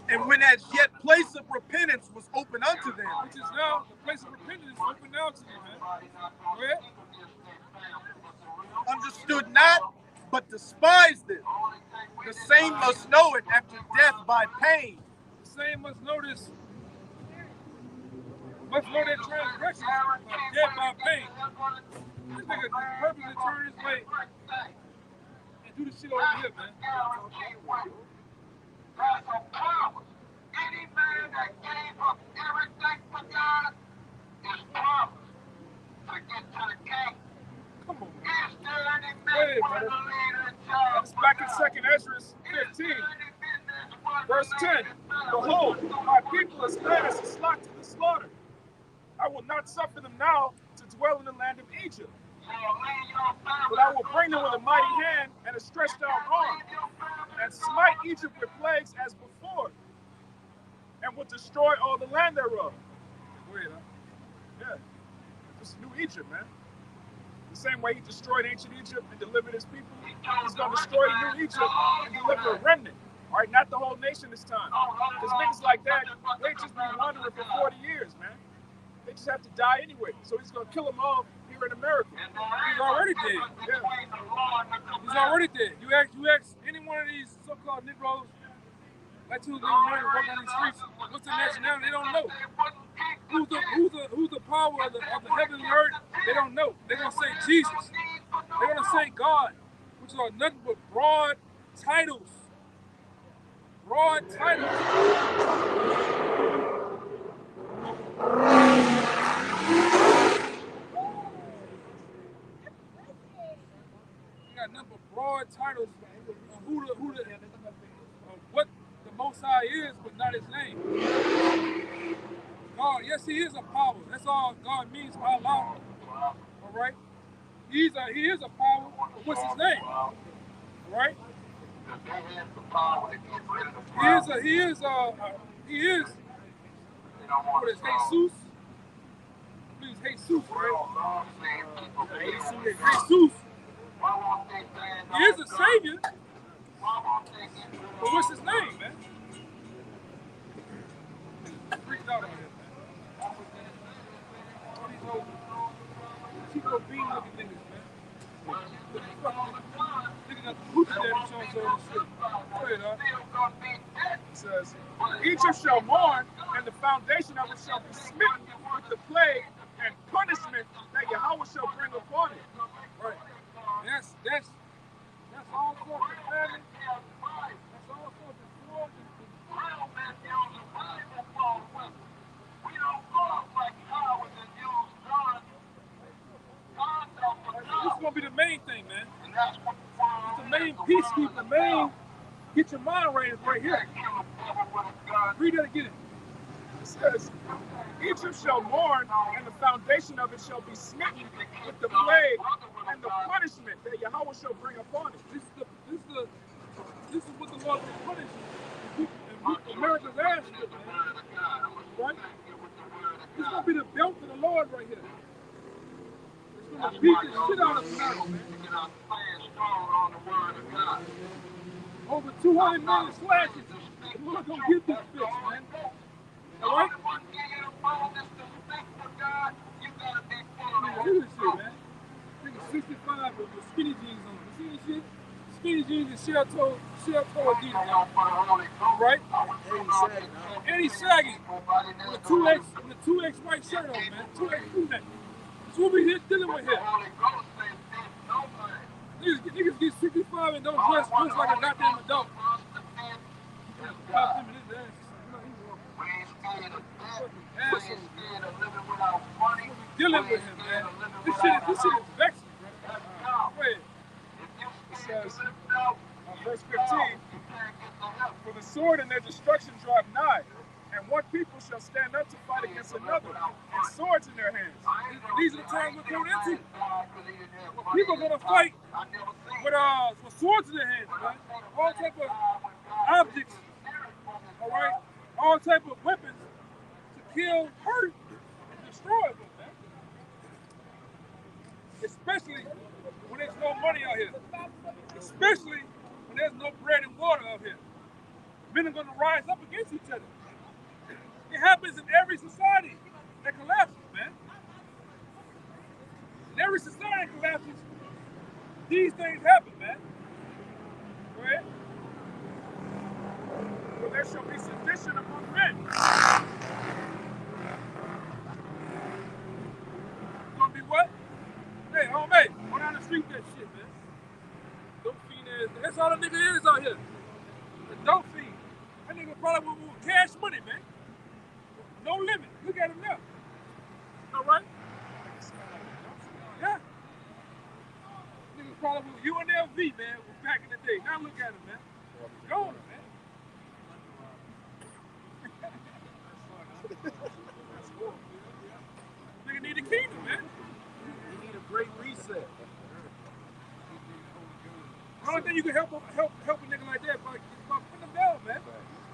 And when as yet place of repentance was open unto them, which is now the place of repentance is open now to you, man. Go ahead. Understood not, but despised it. The same must know it after death by pain. The same must know this. Must know their transgressions death by pain. This nigga purposely turn his way and do the shit over here, man. Any man that gave up everything for God is promised to get to the king. Come on, man. Is there any man for the leader job? That's back in 2nd Ezra 15, verse 10. Behold, my people is led as a flock to the slaughter. I will not suffer them now to dwell in the land of Egypt. But I will bring them with a mighty hand and a stretched out arm, and smite Egypt with plagues as before, and will destroy all the land thereof. Wait, huh? Yeah, just new Egypt, man. The same way he destroyed ancient Egypt and delivered his people, he's going to destroy the new Egypt and deliver a remnant. All right, not the whole nation this time. Because niggas like that, they just been wandering for 40 years, man. They just have to die anyway. So he's going to kill them all here in America. He's already dead. Yeah. He's already dead. You ask any one of these so-called Negroes, like to the American walk on these streets, what's the nationality? They don't know. Who's the power of the heaven and earth? They don't know. They're gonna say Jesus. They're gonna say God, which are nothing but broad titles. Broad titles. You got nothing but broad titles of what the Most High is, but not his name. God, yes, he is a power. That's all God means by Allah. All right? He is a power, but what's his name? All right? He is what is Jesus? Please, Jesus, right? Jesus. He is a savior. But what's his name, man? Freaked out on him, man. All these old Chico Bean looking niggas, man. Niggas got the hoochie daddy showing so shit. Go ahead, huh? It says, Egypt shall mourn, and the foundation of it shall be smitten with the plague and punishment that Yahweh shall bring upon it. Right. That's all sorts of famine. That's all sorts of war. This is gonna be the main thing, man. It's the main piece, the main get your mind right here. Read that again. It says, Egypt shall mourn, and the foundation of it shall be smitten with the plague and the punishment that Yahweh shall bring upon it. This is what the Lord will punish you. And America's ass with, man. Right? This is gonna be the belt of the Lord right here. It's gonna beat the shit out of America, man. Over 200 million slashes. The Lord gonna get this bitch, man. All right? Look at this shit, man. Nigga 65 with skinny jeans on. You see this shit? Skinny jeans and shell-toe Adidas on. Right? And he's sagging. With a 2X white shirt on, man. 2X crew neck. That's what we here dealing with here. Niggas get 65 and don't dress like a goddamn adult. Pop him in his ass. We ain't scared of death. We Asshole. ain't scared of living without money. Dealing with him, man. This shit is vexing, bro. Go ahead. It says, verse 15, for the sword and their destruction drive nigh, and one people shall stand up to fight against another, and swords in their hands. These are the times we're going into. People are gonna fight with swords in their hands, man. All type of objects, all right? All type of weapons to kill, hurt, and destroy them, man. Especially when there's no money out here. Especially when there's no bread and water out here. Men are gonna rise up against each other. It happens in every society that collapses, man. In every society that collapses, these things happen, man. Go ahead. For there shall be sedition among men. It's gonna be what? Hey, homie, go down the street with that shit, man. Dope fiend ass. That's all the nigga is out here. A dope fiend. That nigga probably with cash money, man. No limit. Look at him now. All right? Yeah. Nigga probably with UNLV, man, back in the day. Now look at him, man. Gone, man. Nigga need a kingdom, man. You need a great reset. The only thing you can help a nigga like that is by putting him down, man.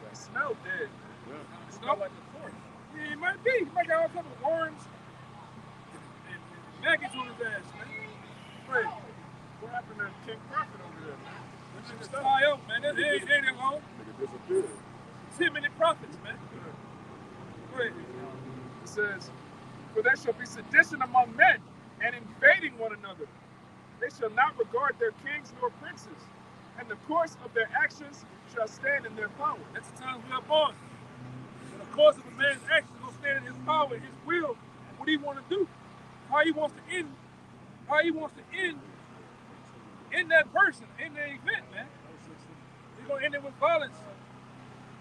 He smelled dead. It smelled like the forest. Yeah, it might be. He might got all type of worms and maggots on his ass, man. Right. What happened to King Prophet over there, man? It's fly out, man. It ain't that long. Nigga disappeared. 10-minute profits, man. Right. It says, for there shall be sedition among men, and invading one another. They shall not regard their kings nor princes, and the course of their actions shall stand in their power. That's the time we are born. And the course of a man's actions will stand in his power, his will, what he want to do, how he wants to end that person, in the event, man. He's gonna end it with violence,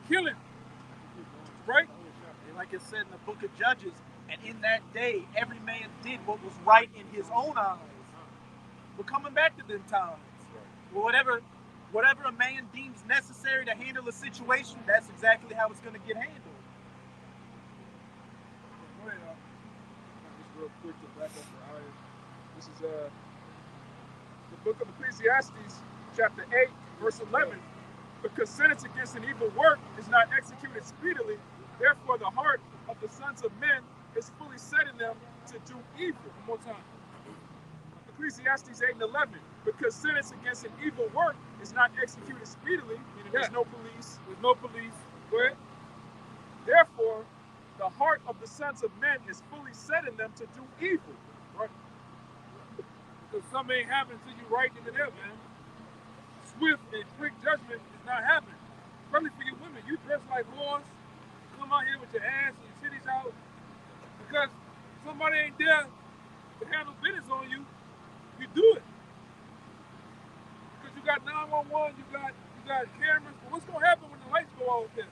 killing, right? And like it said in the book of Judges, and in that day, every man did what was right in his own eyes. We're coming back to them times. Well, whatever a man deems necessary to handle a situation, that's exactly how it's going to get handled. Go ahead, just real quick to back up for Ayah. This is the book of Ecclesiastes, chapter 8, verse 11. Because sentence against an evil work is not executed speedily, therefore the heart of the sons of men is fully set in them to do evil. One more time. Ecclesiastes 8 and 11. Because sentence against an evil work is not executed speedily, meaning there's no police. There's no police. Go ahead. Therefore, the heart of the sons of men is fully set in them to do evil. Right. Because something ain't happening to you right into there, man. Swift and quick judgment is not happening. Especially for you women. You dress like whores, come out here with your ass and your titties out. Because somebody ain't there to handle business on you, you do it. Because you got 911, you got cameras. But what's gonna happen when the lights go off there?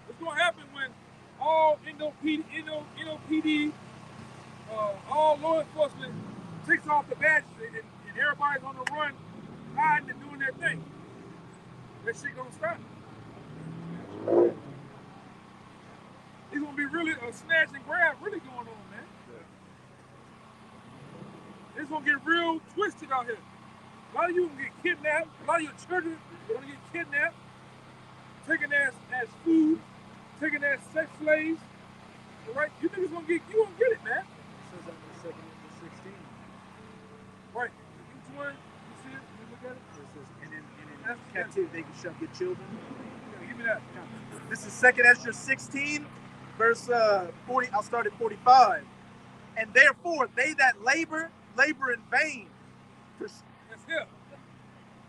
What's gonna happen when all NOPD, all law enforcement takes off the badges and everybody's on the run, hiding and doing their thing? That shit gonna stop. It's gonna be really a snatch and grab really going on, man. It's gonna get real twisted out here. A lot of you gonna get kidnapped. A lot of your children are gonna get kidnapped, taken as food, taken as sex slaves. All right, you niggas gonna get it, man. It says that in 2 Corinthians 16. Right. Each one, you see it? You look at it. It says, and in captivity they shall get children. Yeah, give me that. This is 2 Ezra 16, verse 40. I'll start at 45. And therefore they that labor in vain. That's here.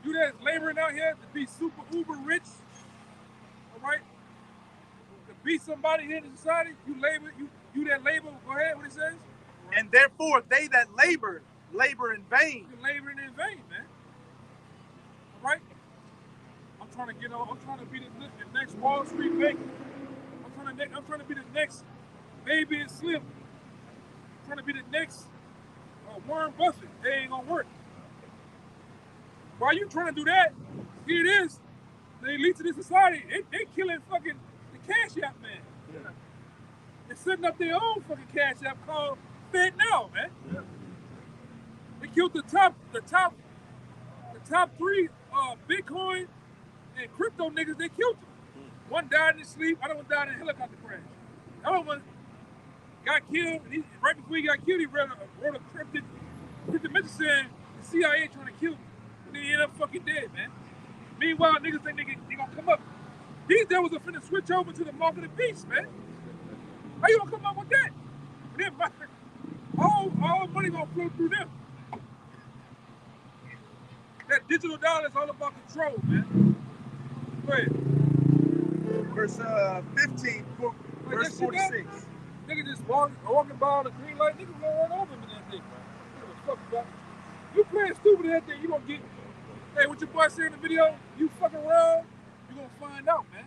You that's laboring out here to be super uber rich, all right? To be somebody here in society, you that labor, go ahead, what it says? And therefore they that labor in vain. You're laboring in vain, man. trying to get on. I'm trying to be the next Wall Street banker. I'm trying to be the next Baby and Slim. I'm trying to be the next Warren Buffett. They ain't gonna work. While you trying to do that, here it is. The elites of this society, they killing fucking the Cash App man. Yeah. They're setting up their own fucking Cash App called Fed Now, man. Yeah. They killed the top three Bitcoin and crypto niggas. They killed them. One died in his sleep. Other one died in a helicopter crash. The other one got killed. And right before he got killed, he wrote a cryptic message saying the CIA trying to kill him. And then he ended up fucking dead, man. Meanwhile, niggas think they gonna come up. These devils are finna switch over to the market of peace, man. How you gonna come up with that? And then all money gonna flow through them. That digital dollar is all about control, man. Go ahead. Verse 15, verse 46. Nigga just walking by on a green light, nigga gonna run over him in that thing, man. Give a fuck about. You playing stupid in that thing, you gonna get. Hey, what your boy said in the video, you fucking around, you gonna find out, man.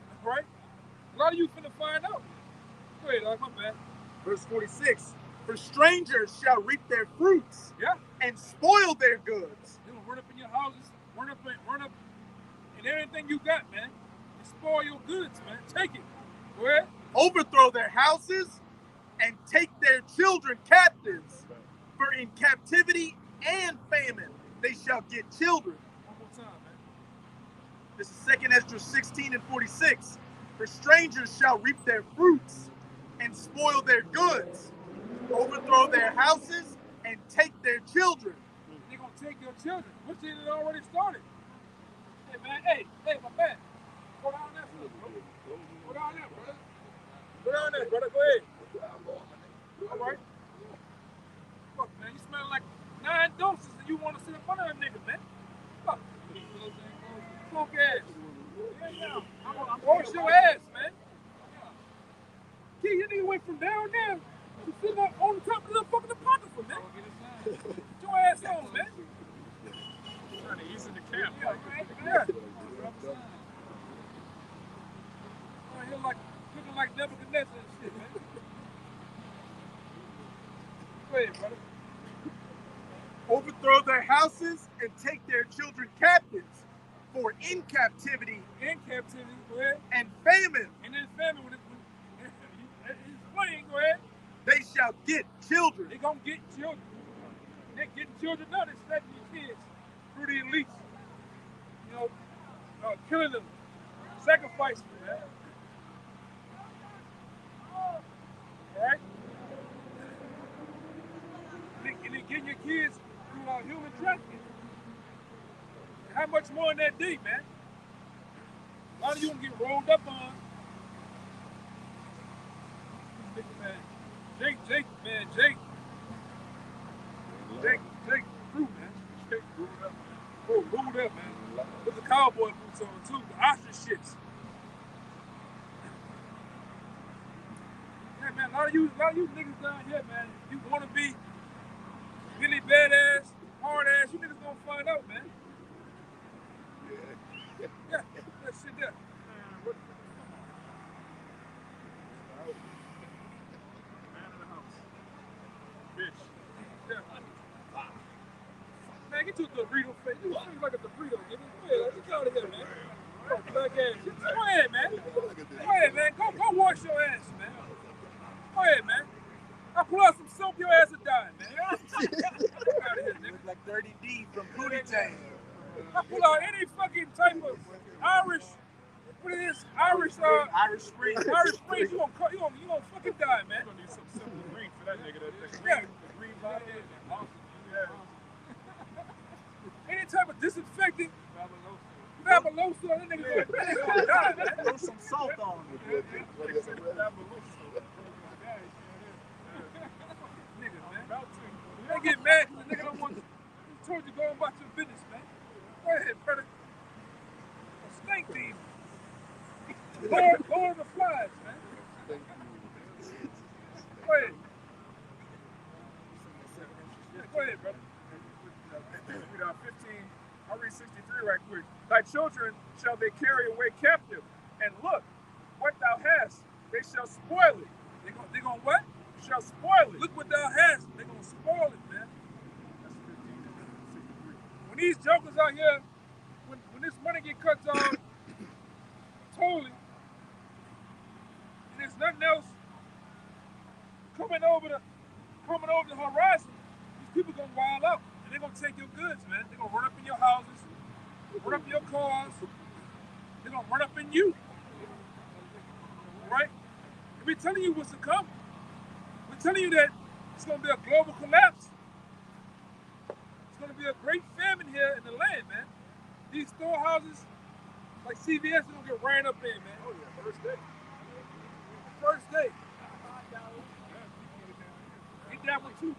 That's right. A lot of you finna find out. Go ahead, dog, my bad. Verse 46. For strangers shall reap their fruits, Yeah. and spoil their goods. They gonna run up in your houses, run up in everything you got, man. And spoil your goods, man. Take it. Go ahead. Overthrow their houses, and take their children captives. For in captivity and famine they shall get children. One more time, man. This is 2 Ezra 16 and 46. For strangers shall reap their fruits, and spoil their goods. Overthrow their houses, and take their children. They're gonna take your children, which they had already started. Hey, man, hey, my man. Go down there, bro. Go down there, brother. Go down there, brother. Go ahead. All right. Fuck, man, you smell like 9 doses and you want to sit up under a nigga, man. Fuck. Fuck ass. Yeah. I'm wash your ass, man. Gee, you nigga went from down there to sitting up on the top of the fucking apocrypha, man. Get your ass on, man. Trying to ease into camp. Yeah. You're looking like Nebuchadnezzar and shit, man. Go ahead, brother. Overthrow their houses, and take their children captives. For in captivity Go ahead. and famine And then famine with he's playing, go ahead. they shall get children. They gonna get children. They're getting children now. They're snatching your kids through the elites. You know, killing them, sacrificing them, man. All right? And then getting your kids through human trafficking. And how much more in that day, man? A lot of you gonna get rolled up on. Man, Jake grew, man. Jake grew up, man. Rolled up, man. With the cowboy boots on too, the ostrich shits. Yeah, man. A lot of you niggas down here, man. You wanna be really badass, hard ass. You niggas gonna find out, man. Yeah, that shit there. Man, get to a Dorito face. You look like a Dorito, nigga. Go ahead, get out of here, man. Black ass. Go ahead, man. Go ahead, man. Go wash your ass, man. Go ahead, man. I'll pull out some soap, your ass will die, man. Get out of here, nigga. Like 30D from Booty Tang. I pull out any fucking type of Irish, what it is, Irish Spring, you gonna fucking die, man. You're gonna need some simple green for that nigga. Yeah. The green bottle. Yeah. Any type of disinfectant, Fabuloso, that nigga gonna die, man. Throw some salt on it. Niggas, man. They get mad because the nigga don't want to. Told you go about your business, man. Go ahead, brother. A snake thief. Lord of the flies, man. Go ahead. Yeah, go ahead, brother. 15, I'll read 63 right quick. Thy children shall they carry away captive, and look, what thou hast, they shall spoil it. They gonna what? Shall spoil it. Look what thou hast. They gonna spoil it, man. That's 15, 63. When these jokers out here, when this money get cut off totally, and there's nothing else coming over the horizon, these people gonna wild out and they're gonna take your goods, man. They're gonna run up in your houses, run up in your cars, they're gonna run up in you. Right? And we're telling you what's to come. We're telling you that it's gonna be a global collapse. It's gonna be a great famine here in the land, man. These storehouses, like CVS, are gonna get ran up in, man. Oh yeah, first day. First day. Get that one too.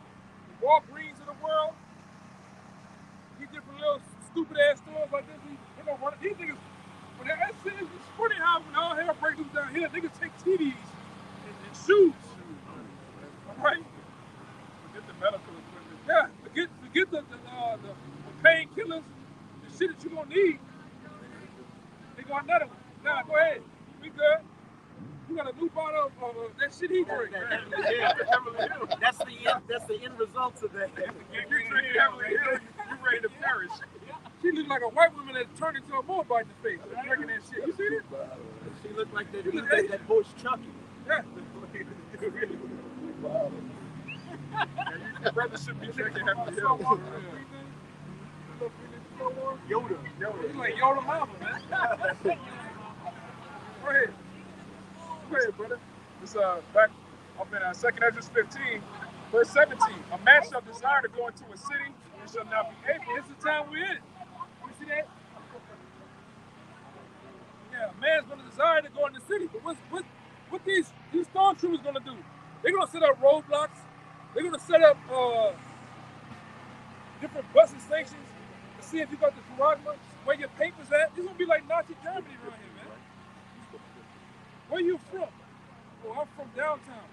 The Walgreens of the world. These different little stupid ass stores like this. They gonna run. These niggas. When that shit is, it's funny how when all hell breaks loose down here, niggas take TVs and shoes. All right. Forget the medical equipment. Yeah. Forget the painkillers, the shit that you gonna need. They got another one. Nah, go ahead. We good. You got a new bottle of that shit he drink, man. That's the end result of that. If you drink Heavenly Hill, you ready to perish. She looked like a white woman that turned into a Moabite in the face. Drinking that shit. You see it? She looked like that bush Chucky. Yeah. Your brother should be drinking Heavenly Hill. Yoda. He's like Yoda mama, man. Go ahead. Go ahead, brother. It's back up in 2nd Ezra 15, verse 17. A man shall desire to go into a city and shall not be able. It's the time we're in. You see that? Yeah, a man's gonna desire to go in the city, but what these stormtroopers gonna do? They're gonna set up roadblocks. They're gonna set up different busing stations to see if you got the charagma, where your papers at. It's gonna be like Nazi Germany around here, man. Where you from? Oh, I'm from downtown.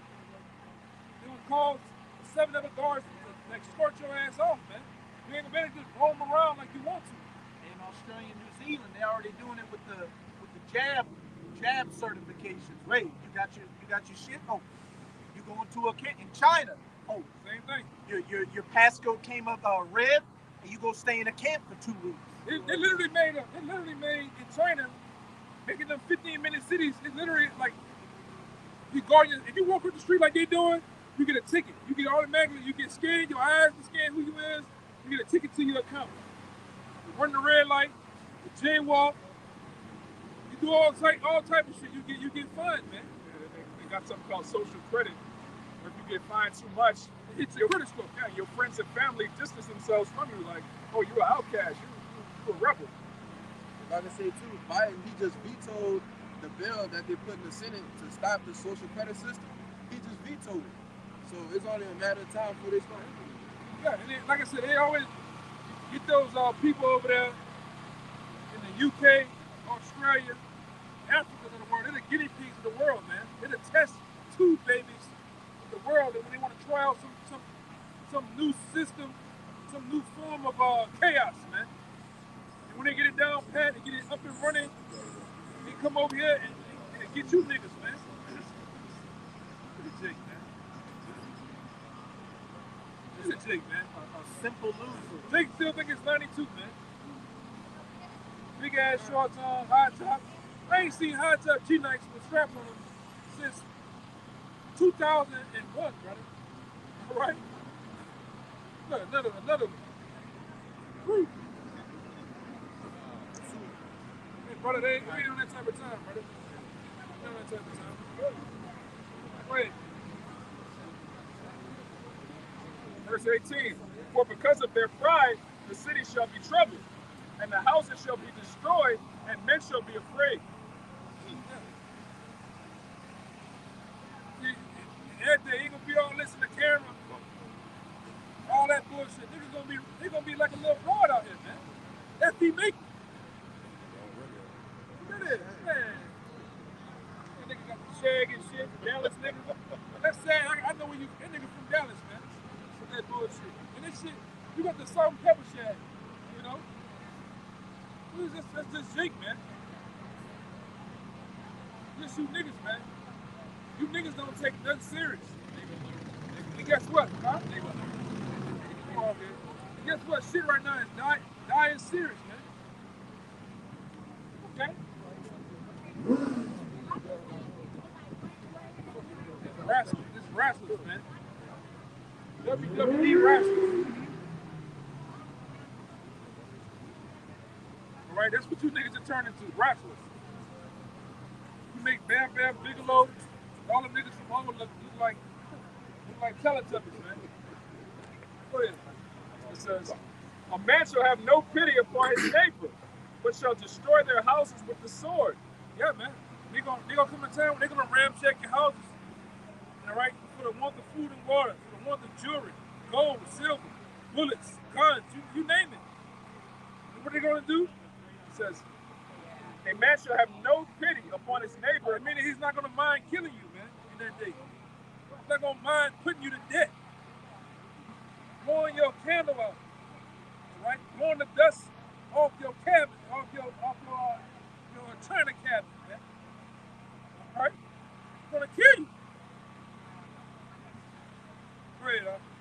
They gonna call 7 other guards to escort your ass off, man. You ain't gonna be able to just roam around like you want to. In Australia and New Zealand, they're already doing it with the jab certifications. Ray, you got your shit? Oh, you going to a camp in China? Oh, Same thing. Your passcode came up red, and you go stay in a camp for 2 weeks. They literally made in China, making them 15-minute cities. It's literally like if you walk up the street like they're doing, you get a ticket. You get automatically, you get scanned, your eyes can scan who you is, you get a ticket to your account. You run the red light, the jaywalk, you do all type of shit. You get fined, man. They got something called social credit. If you get fined too much, It hits your credit score. yeah, your friends and family distance themselves from you. Like, oh, you're an outcast. You a rebel. Like I say too, Biden, he just vetoed the bill that they put in the Senate to stop the social credit system. He just vetoed it. So it's only a matter of time before they start implementing it. Yeah, and then, like I said, they always get those people over there in the UK, Australia, Africa of the world. They're the guinea pigs of the world, man. They're the test tube babies of the world. And when they want to try out some new system, some new form of chaos, man. And when they get it down pat and get it up and running, they come over here and get you niggas, man. Look at Jake, man. Look at Jake, man. A simple loser. Jake still think it's 92, man. Big ass shorts on, high top. I ain't seen high top G-Nikes with straps on them since 2001, brother. All right? Look, another one. Woo. Hey, brother, we ain't on that type of time, brother. We ain't on that type of time. Wait. Verse 18. For because of their pride, the city shall be troubled, and the houses shall be destroyed, and men shall be afraid. Everything ain't gonna be all this in the camera, all that bullshit. They gonna be like a little broad out here, man. That's be making. Look at this, man. That nigga got the shag and shit, Dallas nigga. That's sad. I know where that nigga from Dallas, man. With that bullshit. And this shit, you got the salt and pepper shag, you know? That's just Jake, man. Just you niggas, man. You niggas don't take nothing serious. And guess what? Huh? Come on, man. And guess what? Shit right now is dying serious, man. Okay? This wrestlers, man. WWE wrestlers. Alright, that's what you niggas are turning to, wrestlers. You make Bam Bam Bigelow, all the niggas from home look like Teletubbies, man. Go ahead. It says, a man shall have no pity upon his neighbor, but shall destroy their houses with the sword. Yeah, man. They gonna come to town, they're gonna ramshack your houses. All right? For the want of food and water, for the want of jewelry, gold, silver, bullets, guns, you name it. And what are they gonna do? It says, a man shall have no pity upon his neighbor. I mean, he's not gonna mind killing you, man, in that day. He's not gonna mind putting you to death. Blowing your candle out. All right? Blowing the dust off your cabinet, off your china cabinet, man. All right? He's gonna kill you.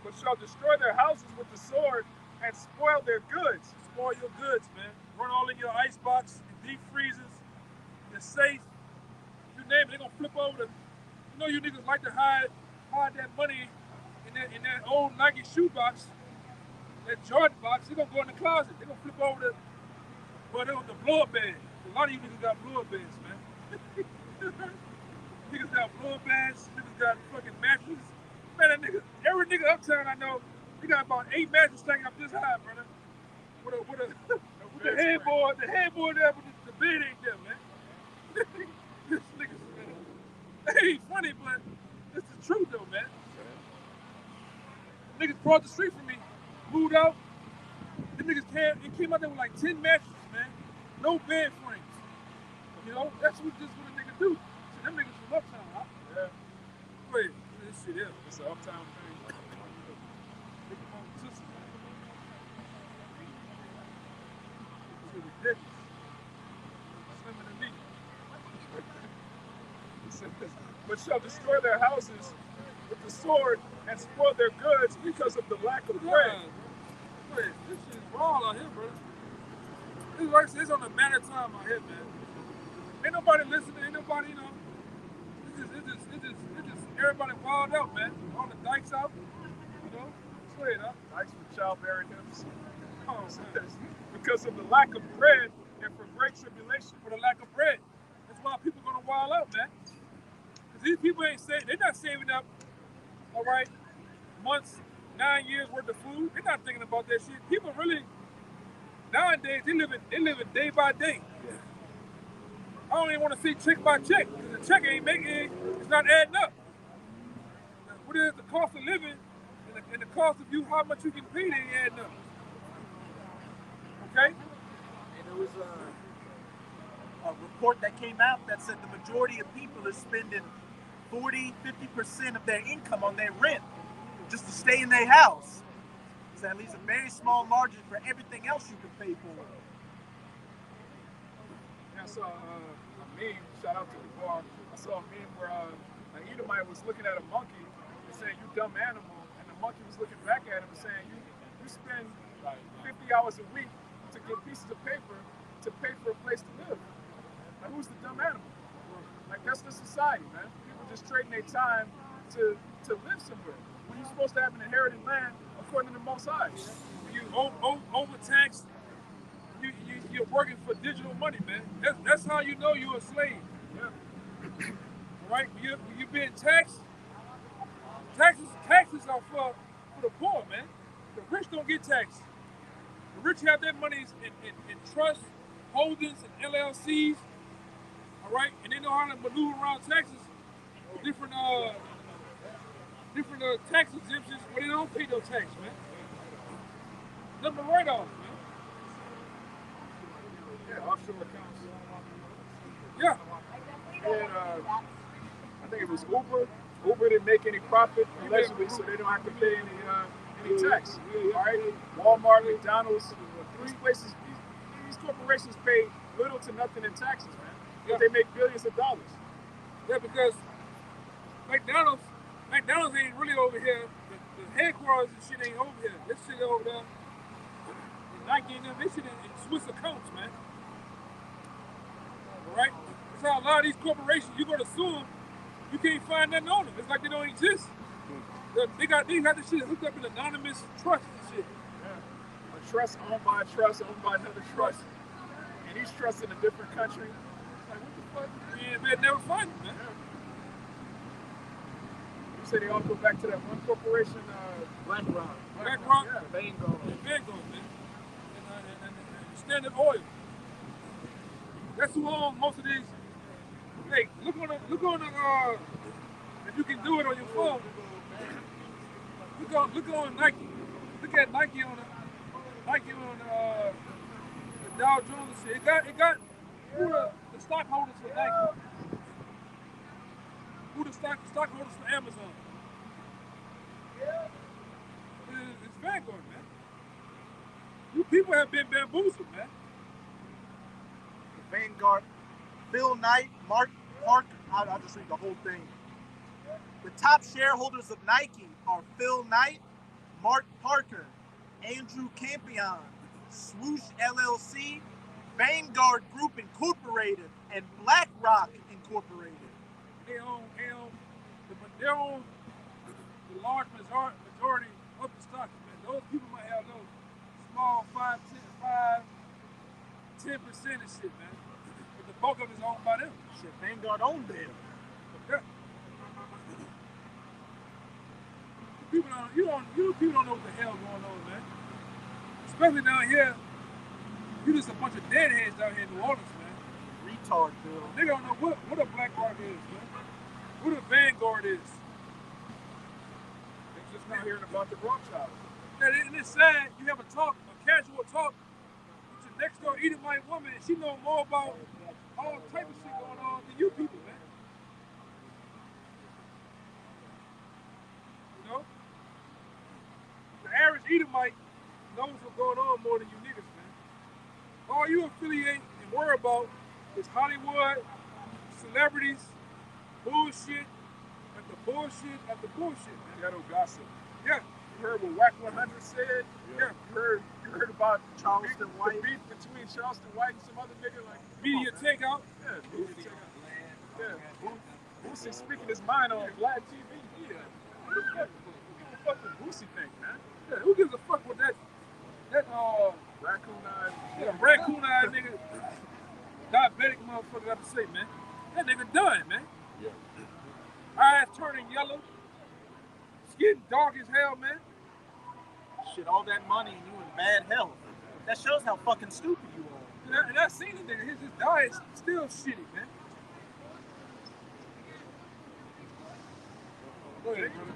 But shall destroy their houses with the sword and spoil their goods. Spoil your goods, man. Run all in your icebox, your deep freezers, your safe. You name it, they're gonna flip over the. You know you niggas like to hide that money in that old Nike shoe box, that Jordan box. They're gonna go in the closet. They're gonna flip over the blow up bag. A lot of you niggas got blow up bags, man. Niggas got blow up bags. Niggas got fucking mattresses. Man, every nigga uptown I know, he got about 8 mattresses stacking up this high, brother. With the headboard there, but the bed ain't there, man. This niggas, man. That ain't funny, but it's the truth though, man. Niggas crossed the street from me, moved out. The niggas came out there with like 10 mattresses, man. No bed frames. You know, that's what a nigga do. So them niggas from uptown, huh? Yeah. Wait. This shit is. It's an uptown thing. It's ridiculous. Slimmer than me. But shall destroy their houses with the sword and spoil their goods because of the lack of bread. Wait, this shit is wild out here, brother. It's on a matter of time out here, man. Ain't nobody listening. Ain't nobody, you know. It's just everybody wild out, man. All the dykes out, you know. Straight up. Dykes with childbearing hips. Oh, man. Because of the lack of bread and for great tribulation. For the lack of bread. That's why people gonna wild out, man. Because these people they're not saving up, all right, months, 9 years worth of food. They're not thinking about that shit. People really, nowadays, they living day by day. I don't even want to see check by check, because the check it's not adding up. What is the cost of living and the cost of you, how much you can pay, they ain't adding up. Okay? And there was a report that came out that said the majority of people are spending 40-50% of their income on their rent just to stay in their house. So that leaves a very small margin for everything else you can pay for. Yeah, I saw a meme, shout out to the bar. I saw a meme where an Edomite was looking at a monkey and saying, "You dumb animal," and the monkey was looking back at him and saying, "You spend 50 hours a week to get pieces of paper to pay for a place to live. Like, who's the dumb animal?" Like, that's the society, man. People just trading their time to live somewhere. When you're supposed to have an inherited land according to the Most High. When you overtaxed, you're working for digital money, man. That's how you know you're a slave. Yeah. All right? When you're being taxed, taxes are for the poor, man. The rich don't get taxed. The rich have their money in trust, holdings, and LLCs. All right? And they know how to maneuver around taxes. Different tax exemptions where they don't pay no tax, man. Nothing to write off, man. Yeah, offshore accounts. Yeah. And I think it was Uber. Uber didn't make any profit allegedly, so they don't have to pay any tax. All right, Walmart, McDonald's, these places, these these corporations pay little to nothing in taxes, man. But Yeah. they make billions of dollars. Yeah, because McDonald's ain't really over here. The headquarters and shit ain't over here. This shit over there. Nike and them, this shit in Swiss accounts, man. All right? That's how a lot of these corporations, you go to sue them, you can't find nothing on them. It's like they don't exist. They got this shit hooked up in anonymous trusts and shit. Yeah. A trust owned by a trust owned by another trust. And each trust in a different country. Like, what the fuck? Yeah, they'll never find them, man. Yeah. You say they all go back to that one corporation, BlackRock. BlackRock, Yeah. Vanguard. and Vanguard, man. And Standard Oil. That's who owns most of these. Hey, look on the if you can do it on your phone. Look on Nike. Look at Nike on the Dow Jones and shit. It got who the stockholders for Nike. Who the stockholders for Amazon. It's Vanguard, man. You people have been bamboozled, man. Vanguard, Phil Knight, Mark Parker. I'll just read the whole thing. The top shareholders of Nike are Phil Knight, Mark Parker, Andrew Campion, Swoosh LLC, Vanguard Group Incorporated, and BlackRock Incorporated. They own the large majority of the stock, man. Those people might have those small 5, 10% and shit, man. But the bulk of it is owned by them. Shit, Vanguard owned them. Yeah. People don't know what the hell going on, man. Especially down here, you just a bunch of deadheads down here in New Orleans, man. Retard, Phil. They don't know what a BlackRock is, man. What a Vanguard is. They're just not hearing about the Rothschilds. And it's sad, you have a casual talk with your next door Edomite woman, and she know more about all type of shit going on than you people, man. You know? The average Edomite knows what's going on more than you niggas, man. All you affiliate and worry about is Hollywood, celebrities, bullshit, after bullshit, man. Ghetto gossip. Yeah. You heard what Whack 100 said? Yeah. You heard about Charleston the White. beef between Charleston White and some other nigga? Like, Media takeout. Yeah, media takeout. Yeah. Boosie speaking his mind on Black TV. Yeah. Who the fuck does Boosie think, man? Yeah, who gives a fuck with that Raccoon eyes. yeah, raccoon-eyed nigga, diabetic motherfucker got to say, man. That nigga done, man. Yeah. Eyes turning yellow, skin dark as hell, man. Shit, all that money and you in bad health. That shows how fucking stupid you are. And I seen the nigga, his diet's still shitty, man. Go ahead, brother.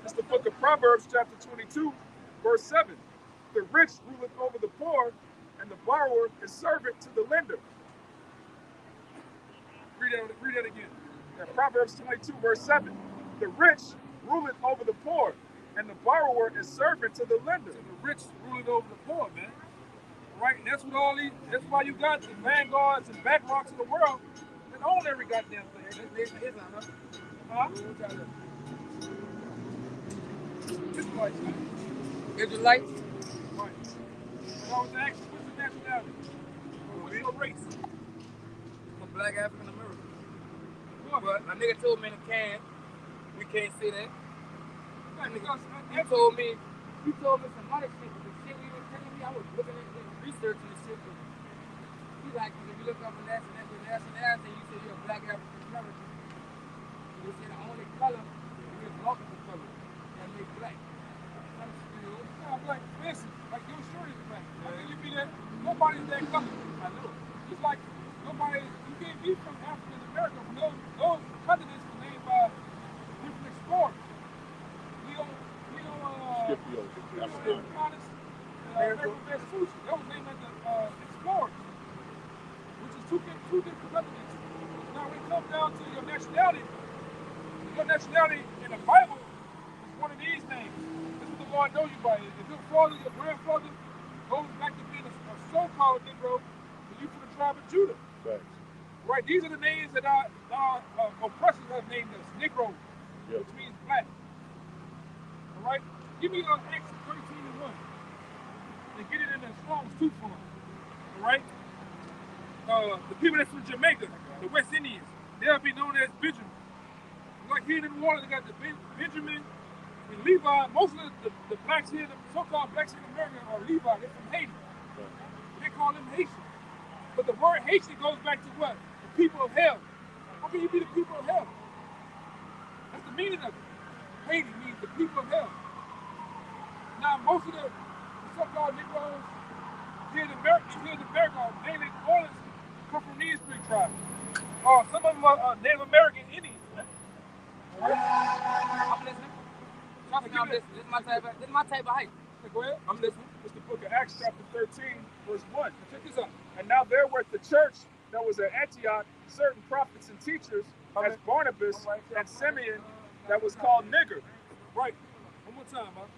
It's the book of Proverbs, chapter 22, verse 7. The rich ruleth over the poor, and the borrower is servant to the lender. Read that again. Yeah, Proverbs 22, verse 7. The rich ruleth over the poor, and the borrower is servant to the lender. So the rich ruling over the poor, man. Right? And that's why you got the Vanguards and BlackRocks of the world that own every goddamn thing. Huh? Israelites, man. Israelites? Right. So I was asking, what's your nationality? What's your race? I'm a black African American. What? But my nigga told me in the can, we can't say that. Yeah, because He told me some other shit, but the shit he was telling me, I was looking at it, researching the shit. But he's like, if you look up a nationality, you say you're a black African American. You say the only color is multiple colors that make black. I'm still, I'm black. Listen, like your shirt is black. How can you be that? Nobody's that color. I know. It's like you can't be from African America. Those continents were named by different explorers. American Vespucci. That was named after explorers, which is two different continents. Now, when it comes down to your nationality in the Bible is one of these names. This is what the Lord knows you by. If your father, your grandfather, called Negro, and you from the tribe of Judah. Facts. Right? These are the names that our oppressors have named us, Negro, Yep. which means black. All right? Give me Acts 13:1 and get it in the Strong's 2 form. All right? The people that's from Jamaica, the West Indians, they'll be known as Benjamin. Like here in New Orleans, they got the Benjamin and Levi. Most of the blacks here, the so-called blacks in America are Levi. They're from Haiti. They call them Haitian. But the word Haitian goes back to what? The people of hell. How can you be the people of hell? That's the meaning of it. Haiti means the people of hell. Now, most of the so-called Negroes here in America, mainly New Orleans, come from these three tribes. Some of them are Native American Indians. I'm listening. Trust me, I'm listening. This is my type of hype. Go ahead. I'm listening. It's the book of Acts, chapter 13, verse 1. Check this out. And now there were at the church that was at Antioch certain prophets and teachers, as Barnabas and Simeon, that was called Nigger. Right. One more time, man.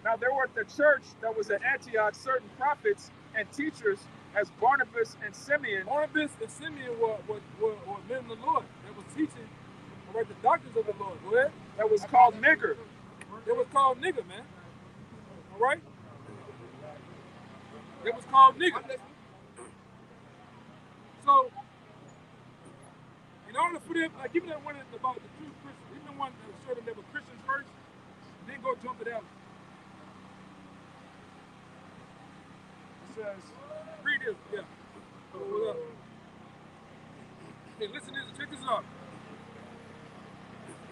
Now there were at the church that was at Antioch certain prophets and teachers, as Barnabas and Simeon. Barnabas and Simeon were men of the Lord that was teaching, all right, the doctrines of the Lord. Go ahead. That was called Nigger. It was called nigger, man. All right? It was called nigger. So, in order for them, give me that one about the true Christians. Give me the one that showed them they were Christians first, then go jump to that one. It says, Read this, yeah. Hold up. Hey, listen to this, check this out.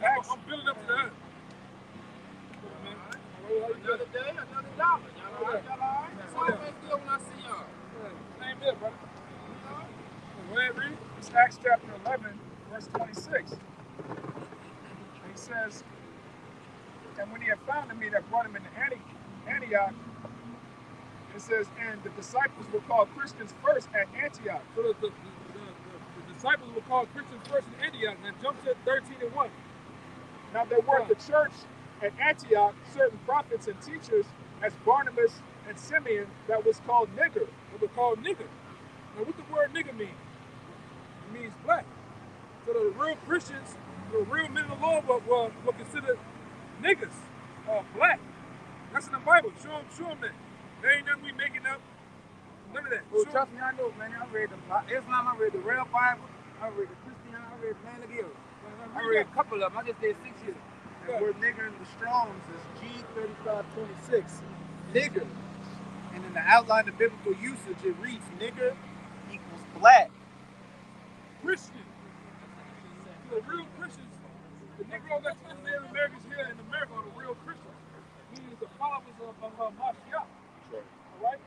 I'm building up to that. Another day, another dollar. Y'all all right? That's how I feel when I see y'all. Same here, brother. Go ahead, read. it's Acts chapter 11, verse 26. And he says, and when he had found me that brought him into Antioch, it says, and the disciples were called Christians first at Antioch. So the disciples were called Christians first in Antioch. Now jump to 13:1. Now there were at the church at Antioch certain prophets and teachers, as Barnabas and Simeon, that was called Nigger. It was called nigger. Now what the word nigger mean? It means black. So the real Christians, the real men of the Lord were considered niggers, black. That's in the Bible. Show them that. There ain't nothing we making up. None of that. Well, trust me, I know, man. I read the Islam, I read the real Bible, I read the Christian, I read Man of Gill. I read a couple of them. I just did 6 years. The word nigger in the Strong's is G3526. Nigger. And in the outline of biblical usage, it reads nigger equals black. Christian. The real Christians, the Negroes that live in Americans here in America are the real Christians. Meaning the followers of Mashiach. All right?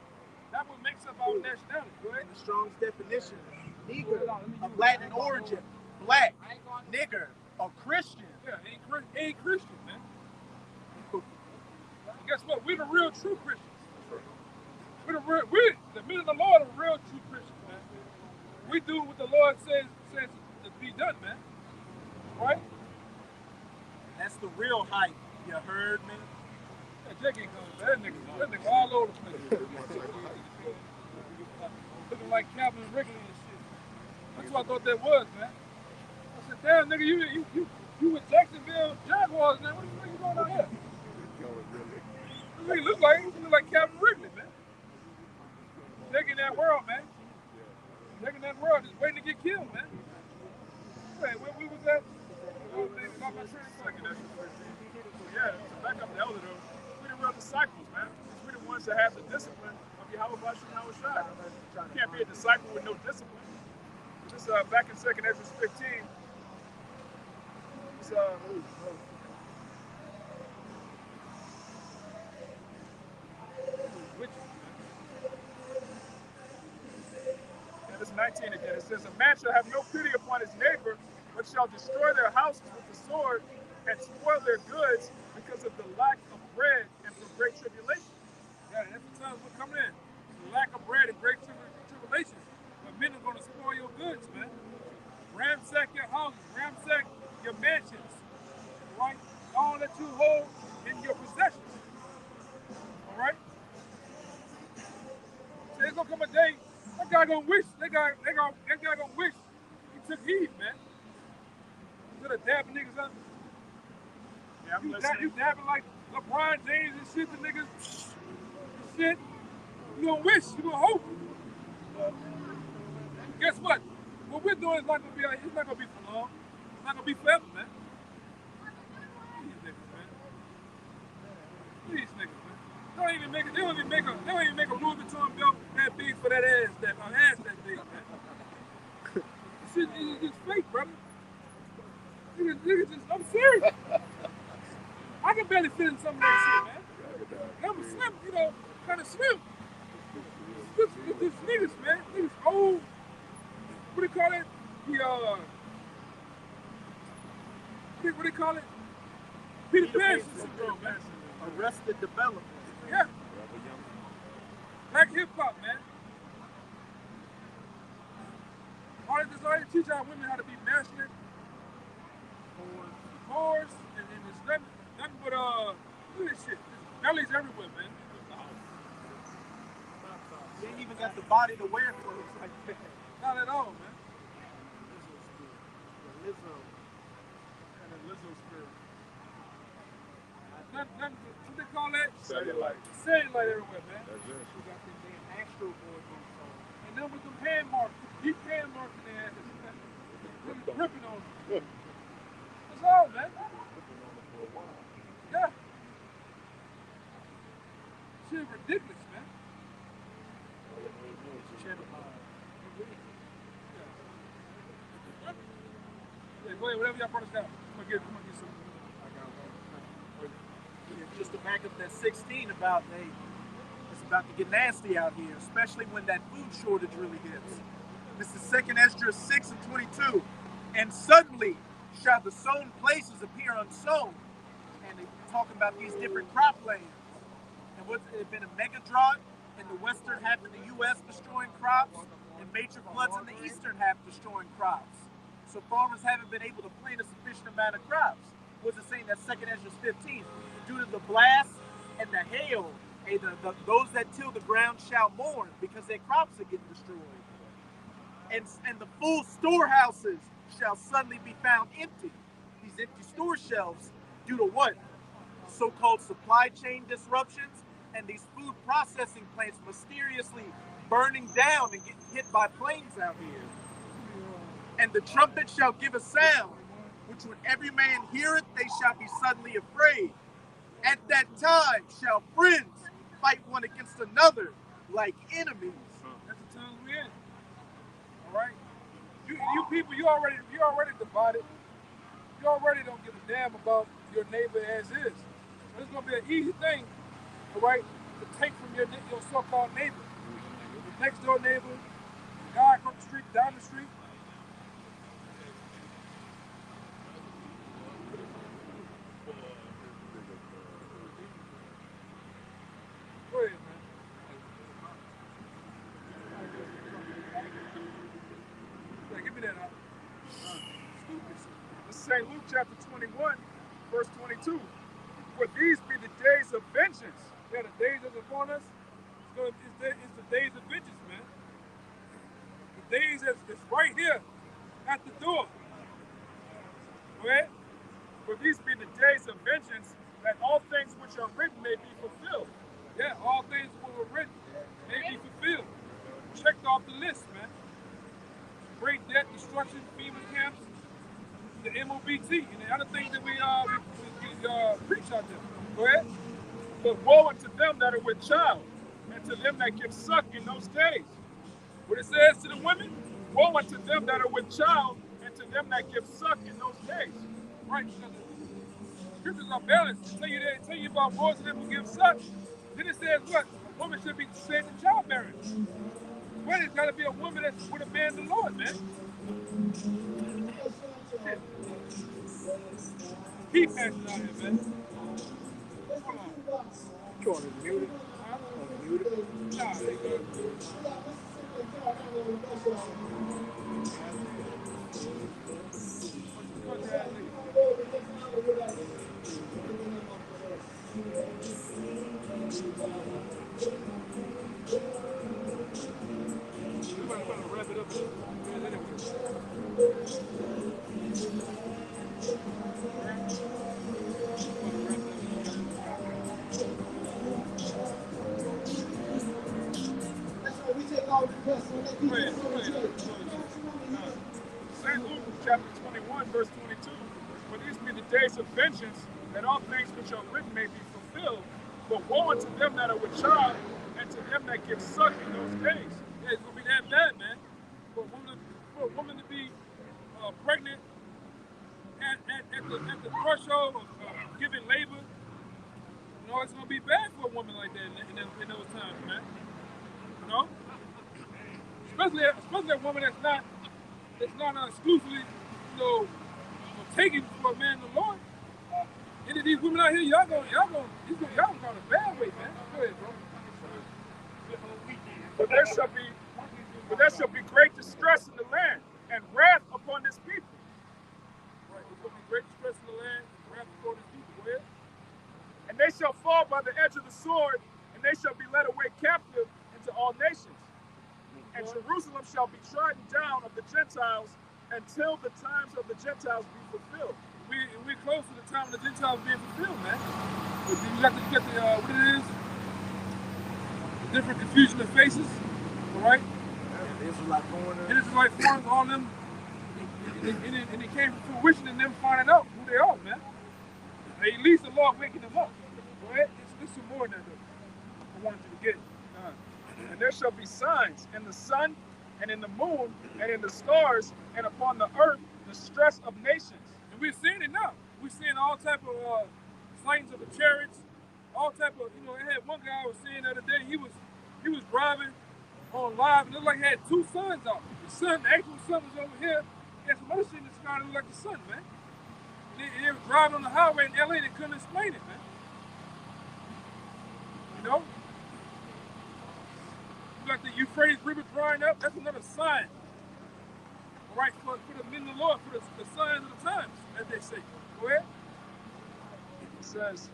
That what makes up our nationality, right? The Strong's definition, nigger, of Latin origin, black, nigger, a Christian. Yeah, ain't Christian, man. And guess what? We're the real true Christians. We're the men of the Lord are real true Christians, man. We do what the Lord says to be done, man. Right? That's the real hype. You heard me? Yeah, Jake ain't coming, man. That nigga all over the place. Looking like Calvin and Wrigley and shit. That's what I thought that was, man. I said, damn, nigga, you with Jacksonville Jaguars now. What the fuck you going on here? That's what he look like. He look like Calvin Wrigley, man. Taking that world, man. Taking that world, just waiting to get killed, man. Wait, where we was at? Yeah, to back up the elder though, we the real disciples, man. We the ones that have the discipline of Yahweh Bashim Yahushua. You can't be a disciple with no discipline. This back in 2nd Ezra 15. It's and it's 19 again. It says, a man shall have no pity upon his neighbor, but shall destroy their houses with the sword and spoil their goods because of the lack of bread and for great tribulation. Yeah, that's the time we're coming in. The lack of bread and great tribulation. But men are going to spoil your goods, man. Ransack your houses, ransack your mansions, right? All that you hold in your possessions. All right? there's gonna come a day that guy gonna wish that guy gonna wish he took heed, man. Instead of dabbing niggas up, Yeah, I'm you listening. dabbing like LeBron James and shit, the niggas and shit. You gonna wish, you gonna hope. Guess what? What we're doing is not gonna be like, it's not gonna be for long. It's not gonna be forever, man. These niggas, man. These niggas, man. They don't even make a Louis Vuitton belt that big for that ass that big, man. Shit is just fake, brother. Niggas just, I'm serious. I can barely fit in some of that shit, man. And I'm a slim, kind of slim. This niggas, man. Niggas old. What do you call it? What do you call it? Peter Pan syndrome, man. Arrested development. Yeah. Black hip hop, man. All they teach our women how to be masculine. Whores, and it's nothing but look at this shit. There's bellies everywhere, man. They ain't even got the body to wear clothes like that. Not at all, man. Lizzo. And the Lizzo spirit. Nothing, what they call that? Cellulite. Cellulite everywhere, man. That's it. You got them damn Astro Boys on the song. And then with them hand marks, deep hand marks in their ass, really gripping on them. That's all, man. Yeah. Shit ridiculous, man. Cheddar line. Yeah, go ahead, whatever y'all brothers got. I'm gonna get some. Just to back up that 16 about, hey, it's about to get nasty out here, especially when that food shortage really hits. This is 2nd Esdras 6 and 22. And suddenly shall the sown places appear unsown. And they're talking about these different croplands. And what's it been a mega drought in the western half of the U.S. destroying crops, and major floods in the eastern half destroying crops. So farmers haven't been able to plant a sufficient amount of crops. What's it saying? That's 2nd Esdras 15. Due to the blast and the hail, those that till the ground shall mourn because their crops are getting destroyed. And the full storehouses shall suddenly be found empty. These empty store shelves due to what? So-called supply chain disruptions and these food processing plants mysteriously burning down and getting hit by planes out here. And the trumpet shall give a sound, which when every man heareth, they shall be suddenly afraid. At that time shall friends fight one against another like enemies. That's the times we in. All right. You people, you already divided. You already don't give a damn about your neighbor as is. So it's gonna be an easy thing, all right, to take from your so-called neighbor, your next door neighbor, the guy across the street, down the street. Go ahead, man. Yeah, give me that out. Stupid shit. This is St. Luke chapter 21, verse 22. For these be the days of vengeance. Yeah, the days that's upon us, it's the days of vengeance, man. The days that's right here at the door. Okay? For these be the days of vengeance, that all things which are written may be fulfilled. Yeah, all things that were written may be fulfilled. Checked off the list, man. Great debt, destruction, FEMA camps, the MOBT, and the other things that we preach out there. Go ahead. But woe unto them that are with child, and to them that give suck in those days. What it says to the women, Woe unto them that are with child, and to them that give suck in those days. right? Because the scriptures are balanced. Tell you about boys and them who give suck. Then it says what? A woman should be saved in childbearing. Well, it's got to be a woman that's with a man the Lord, man. Shit. Keep passing out here, man. Hold on. You want to mute it? Huh? Mute it? Nah, they good. What's that nigga? St. Luke chapter 21, verse 22. For these be the days of vengeance, that all things which are written may be fulfilled. But woe unto them that are with child, and to them that give suck in those days. Yeah, it's gonna be that bad, man. For a woman to be pregnant at the threshold of giving labor, you know, it's gonna be bad for a woman like that in those times, man. You know, especially a woman that's not exclusively, you know, taken for a man of the Lord. Any of these women out here, y'all gonna go a bad way, man. Go ahead, bro. For there shall be great distress in the land, and wrath upon this people. Right, there's gonna be great distress in the land, and wrath upon this people. Go ahead. And they shall fall by the edge of the sword, and they shall be led away captive into all nations. And Jerusalem shall be trodden down of the Gentiles until the times of the Gentiles be fulfilled. We're close to the time of the Gentiles being fulfilled, man. You got the what it is? The different confusion of faces, all right? Israelite foreigners. Israelite foreigners, all them, and it came to fruition in them finding out who they are, man. At least the Lord waking them up. All right? There's some more than that, I wanted you to get. And there shall be signs in the sun, and in the moon, and in the stars, and upon the earth the stress of nations. And we're seeing it now. We're seeing all type of signs of the chariots, all type of, you know, I had one guy I was seeing the other day, he was driving on live, and it looked like he had two suns out. The sun, the actual sun was over here, he had some other shit in the sky that looked like the sun, man. They were driving on the highway in LA, they couldn't explain it, man. You know? Like the Euphrates River drying up, that's another sign. All right, for the men of the Lord, for the signs of the times, as they say. Go ahead. It says,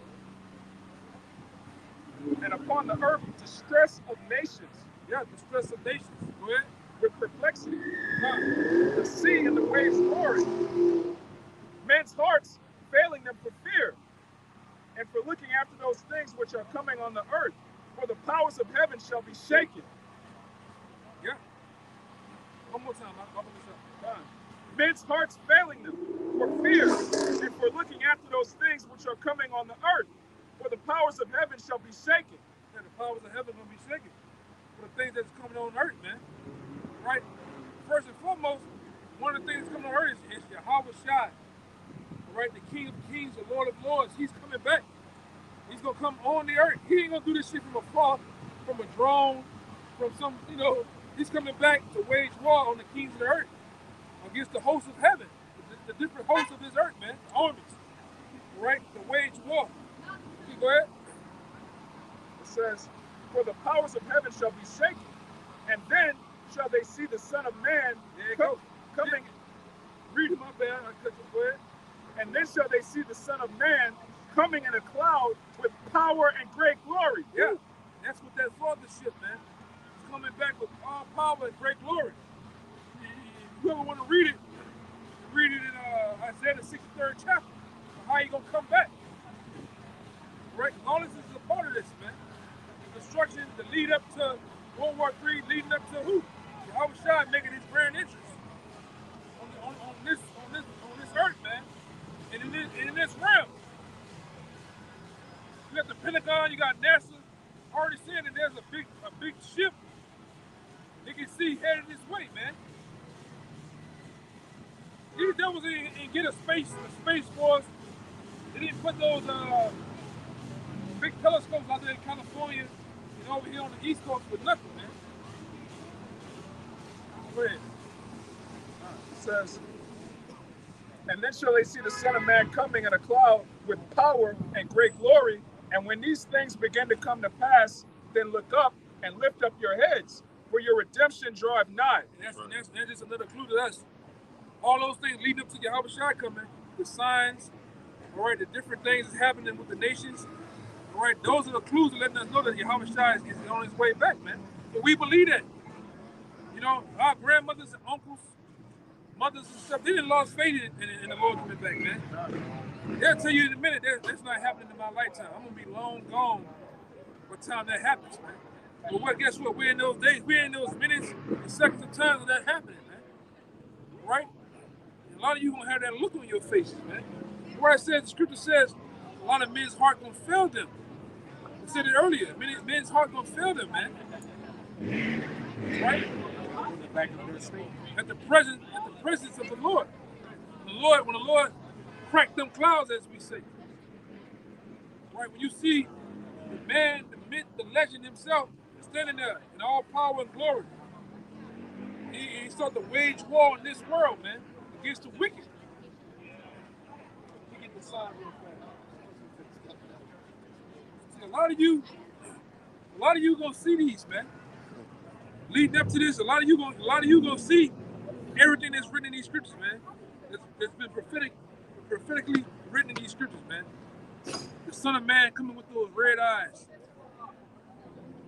and upon the earth distress of nations. Yeah, distress of nations. Go ahead. With perplexity. The sea and the waves roaring. Men's hearts failing them for fear, and for looking after those things which are coming on the earth. For the powers of heaven shall be shaken. Yeah. One more time. I'll put this up. Men's hearts failing them for fear, and for looking after those things which are coming on the earth. For the powers of heaven shall be shaken. Yeah, the powers of heaven are going to be shaken. For the things that's coming on earth, man. Right? First and foremost, one of the things that's coming on earth is Yahweh Shai. Right? The King of Kings, the Lord of Lords. He's coming back. He's going to come on the earth. He ain't going to do this shit from afar, from a drone, from some, you know, he's coming back to wage war on the kings of the earth against the hosts of heaven, the different hosts of this earth, man, the armies, right? The wage war. Go ahead. It says, for the powers of heaven shall be shaken, and then shall they see the Son of Man coming. Read my bad, I cut you. Go ahead. And then shall they see the Son of Man coming in a cloud with power and great glory. Yeah, that's what that fathership, man. He's coming back with all power and great glory. If you ever want to read it in Isaiah the 63rd chapter, how he gonna come back. Right? All this is a part of this, man. The construction, the lead up to World War III, leading up to who? Yahweh Shai making his grand entrance on this earth, man. And in this realm. You got the Pentagon, you got NASA, already saying that there's a big ship they can see headed this way, man. These devils ain't get a space force. They didn't put those big telescopes out there in California and over here on the East Coast with nothing, man. Go ahead. It says, and then shall they see the Son of Man coming in a cloud with power and great glory. And when these things begin to come to pass, then look up and lift up your heads, for your redemption draweth nigh. And that's just another clue to us. All those things leading up to Yahweh Shai coming, the signs, all right, the different things that's happening with the nations, all right, those are the clues that letting us know that Yahweh Shai is on his way back, man. And we believe that. You know, our grandmothers and uncles, mothers and stuff, they didn't lost faith in the Lord coming back, man. They'll tell you in a minute that's not happening in my lifetime. I'm gonna be long gone by the time that happens, man. But what? Guess what? We're in those days. We're in those minutes and seconds of time of that happening, man. Right? And a lot of you gonna have that look on your faces, man. Where it says, the scripture says, a lot of men's heart gonna fail them. I said it earlier. Men's heart gonna fail them, man. Right? At the presence of the Lord. When the Lord cracked them clouds, as we say. Right? When you see the man, the myth, the legend himself standing there in all power and glory. He started to wage war in this world, man, against the wicked. Let me get the sign real fast. See, a lot of you gonna see these, man. Leading up to this, a lot of you gonna see everything that's written in these scriptures, man. It's been prophetically written in these scriptures, man. The Son of Man coming with those red eyes.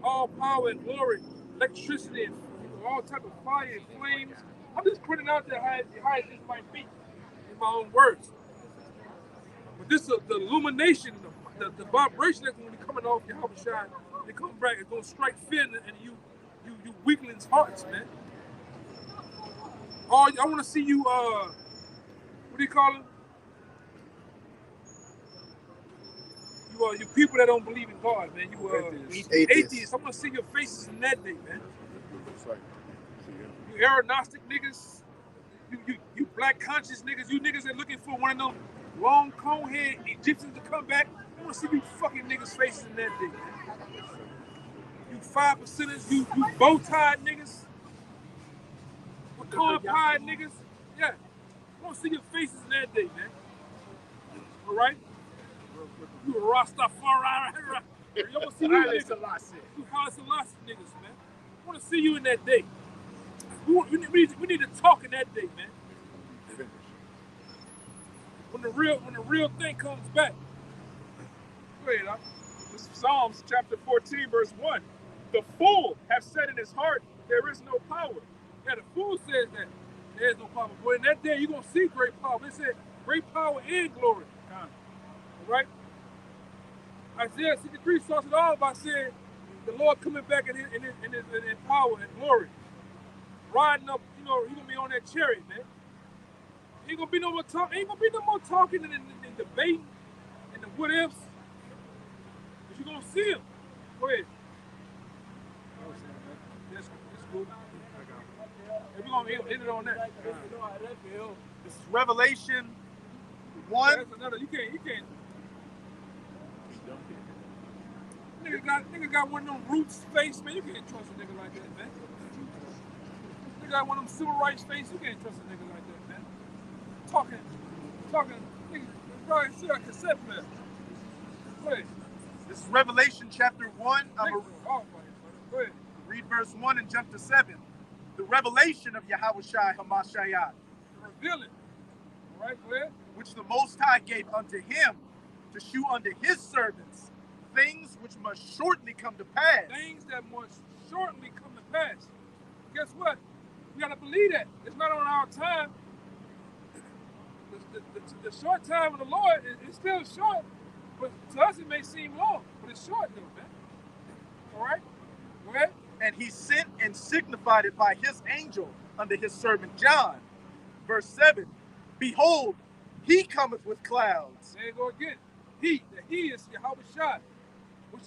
All power and glory, electricity, and all type of fire and flames. I'm just putting out there how this might be in my own words. But this is the illumination, the vibration that's going to be coming off your house shine. They come back, it's going to strike fear in you weaklings' hearts, man. I want to see you, what do you call them? You people that don't believe in God, man. You atheists. I want to see your faces in that day, man. You aeronautic niggas. You black conscious niggas. You niggas that looking for one of them long cone head Egyptians to come back. I want to see you fucking niggas faces in that day, man. You 5%ers. You bow tie niggas. Pecan pie niggas. Yeah. I want to see your faces in that day, man. All right. You a Rastafari. You want to see you niggas. You Haile Selassie niggas, man. I want to see you in that day. We need to talk in that day, man. When the real thing comes back. Go ahead, this is Psalms chapter 14, verse 1. The fool have said in his heart, there is no power. Yeah, the fool says that there is no power. But in that day, you're going to see great power. They said great power and glory. All right? Isaiah 63 starts it all by saying the Lord coming back in power and glory. Riding up, he's going to be on that chariot, man. Ain't going to be no more talking and debating and the what ifs. But you're going to see him. Go ahead. That's cool. We're going to end it on that. This is Revelation 1. That's another. You can't. Nigga got one of them roots face, man. You can't trust a nigga like that, man. Nigga got one of them civil rights face. You can't trust a nigga like that, man. Talking. Nigga, probably see a cassette player. Go ahead. This is Revelation chapter 1. Go ahead. Read verse 1 and jump to 7. The revelation of Yahushua Hamashiach. Reveal it. All right, go ahead. Which the Most High gave unto him to shew unto his servants things which must shortly come to pass. Things that must shortly come to pass. Guess what? We got to believe that. It's not on our time. The short time of the Lord is still short, but to us it may seem long, but it's short though, man. All right? Go ahead. And he sent and signified it by his angel unto his servant John. Verse 7. Behold, he cometh with clouds. There you go again. He is Yahushua, which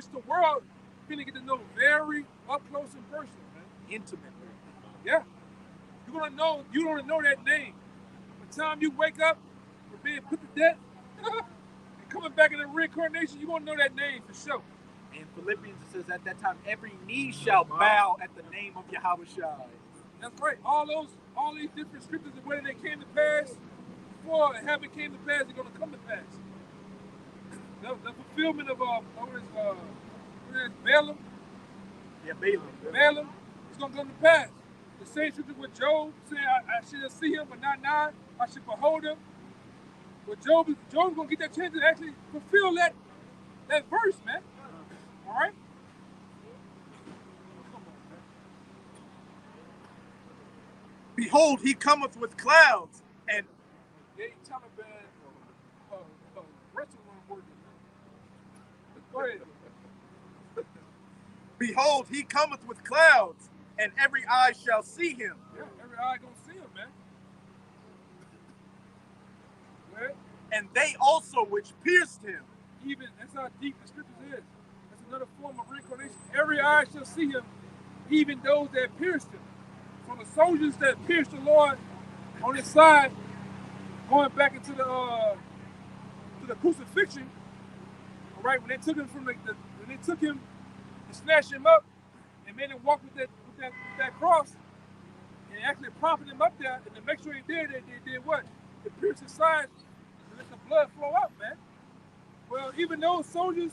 the world finna get to know very up close and personal, man. Intimately. Yeah. You don't know that name. By the time you wake up from being put to death and coming back in the reincarnation, you're gonna know that name for sure. In Philippians it says at that time every knee shall bow at the name of Yahushua. That's right. All these different scriptures of whether they came to pass before and haven't came to pass, they're gonna come to pass. The fulfillment of Balaam. Yeah, Balaam. Balaam is gonna come to pass. The same scripture with Job saying, I should see him, but not now. I should behold him. But Job's gonna get that chance to actually fulfill that verse, man. All right. Behold, he cometh with clouds, and They ain't Taliban restaurant workers. Go ahead. behold, he cometh with clouds, and every eye shall see him. Yeah, every eye gonna see him, man. Go ahead. And they also which pierced him. Even that's how deep the scriptures is. That's another form of reincarnation. Every eye shall see him, even those that pierced him. So the soldiers that pierced the Lord on his side, going back into the crucifixion, all right, when they took him when they took him and snatched him up and made him walk with that cross, and actually propping him up there, and to make sure he did, they did what? They pierced his side and let the blood flow out, man. Well, even those soldiers,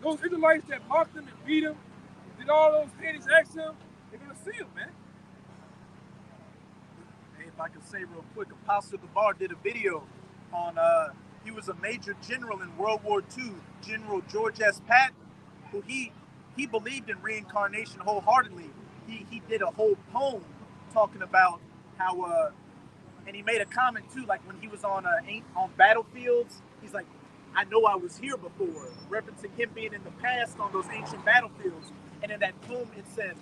those Israelites that mocked him and beat him, did all those heinous acts to him, they're gonna see him, man. Hey, if I could say real quick, Apostle Gabar did a video on, he was a major general in World War II, General George S. Patton, who he believed in reincarnation wholeheartedly. He did a whole poem talking about how, and he made a comment too, like when he was on battlefields, he's like, I know I was here before, referencing him being in the past on those ancient battlefields. And in that poem, it said,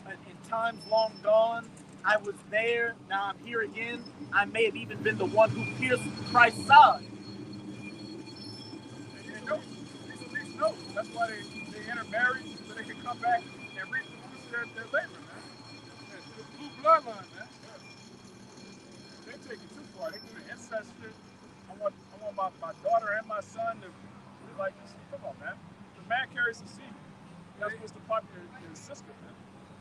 in times long gone, I was there, now I'm here again. I may have even been the one who pierced Christ's side. And know, at least know. That's why they intermarry, so they can come back and reap the fruits of their labor, man. Yeah, to the blue bloodline, man. They take it too far. They do the incest shit. I want my daughter and my son to like, come on, man. The man carries the seed. You're not supposed to populate his sister, man.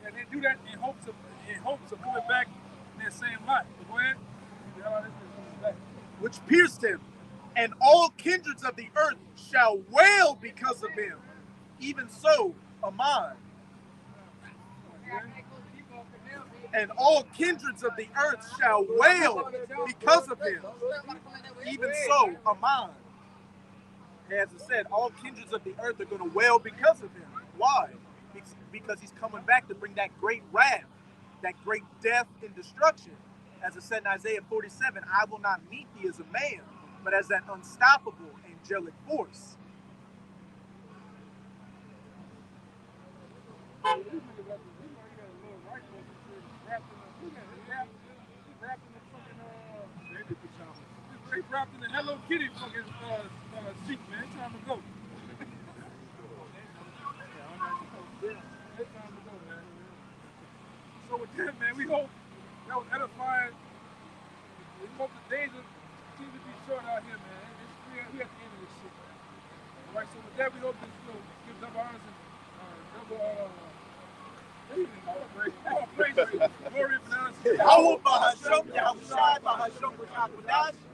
And they do that in hopes of coming back in that same lot. But go ahead. The hell out of this is back. Which pierced him, and all kindreds of the earth shall wail because of him. Even so, Aman. And all kindreds of the earth shall wail because of him. Even so, Aman. As I said, all kindreds of the earth are going to wail because of him. Why? Because he's coming back to bring that great wrath, that great death and destruction. As it said in Isaiah 47, I will not meet thee as a man, but as that unstoppable angelic force. They wrapped in the Hello Kitty fucking sheet, man. Time to go. It's time to go, man. So with that, man, we hope that was edifying. We hope the days continue to be short out here, man. We at the end of this shit. All right, so with that, we hope this give double honors and double praise, glory and honor.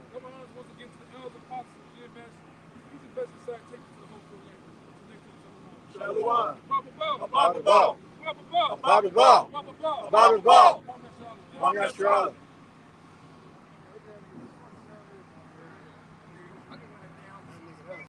Double honors once again to the elders, apostles, and GMS. He's the best inside. Take us to the whole full land. Shalom. Baba Ball. Baba Ball. Baba Ball. Baba Ball. Baba Ball. Baba Ball. Baba Ball. Baba Ball.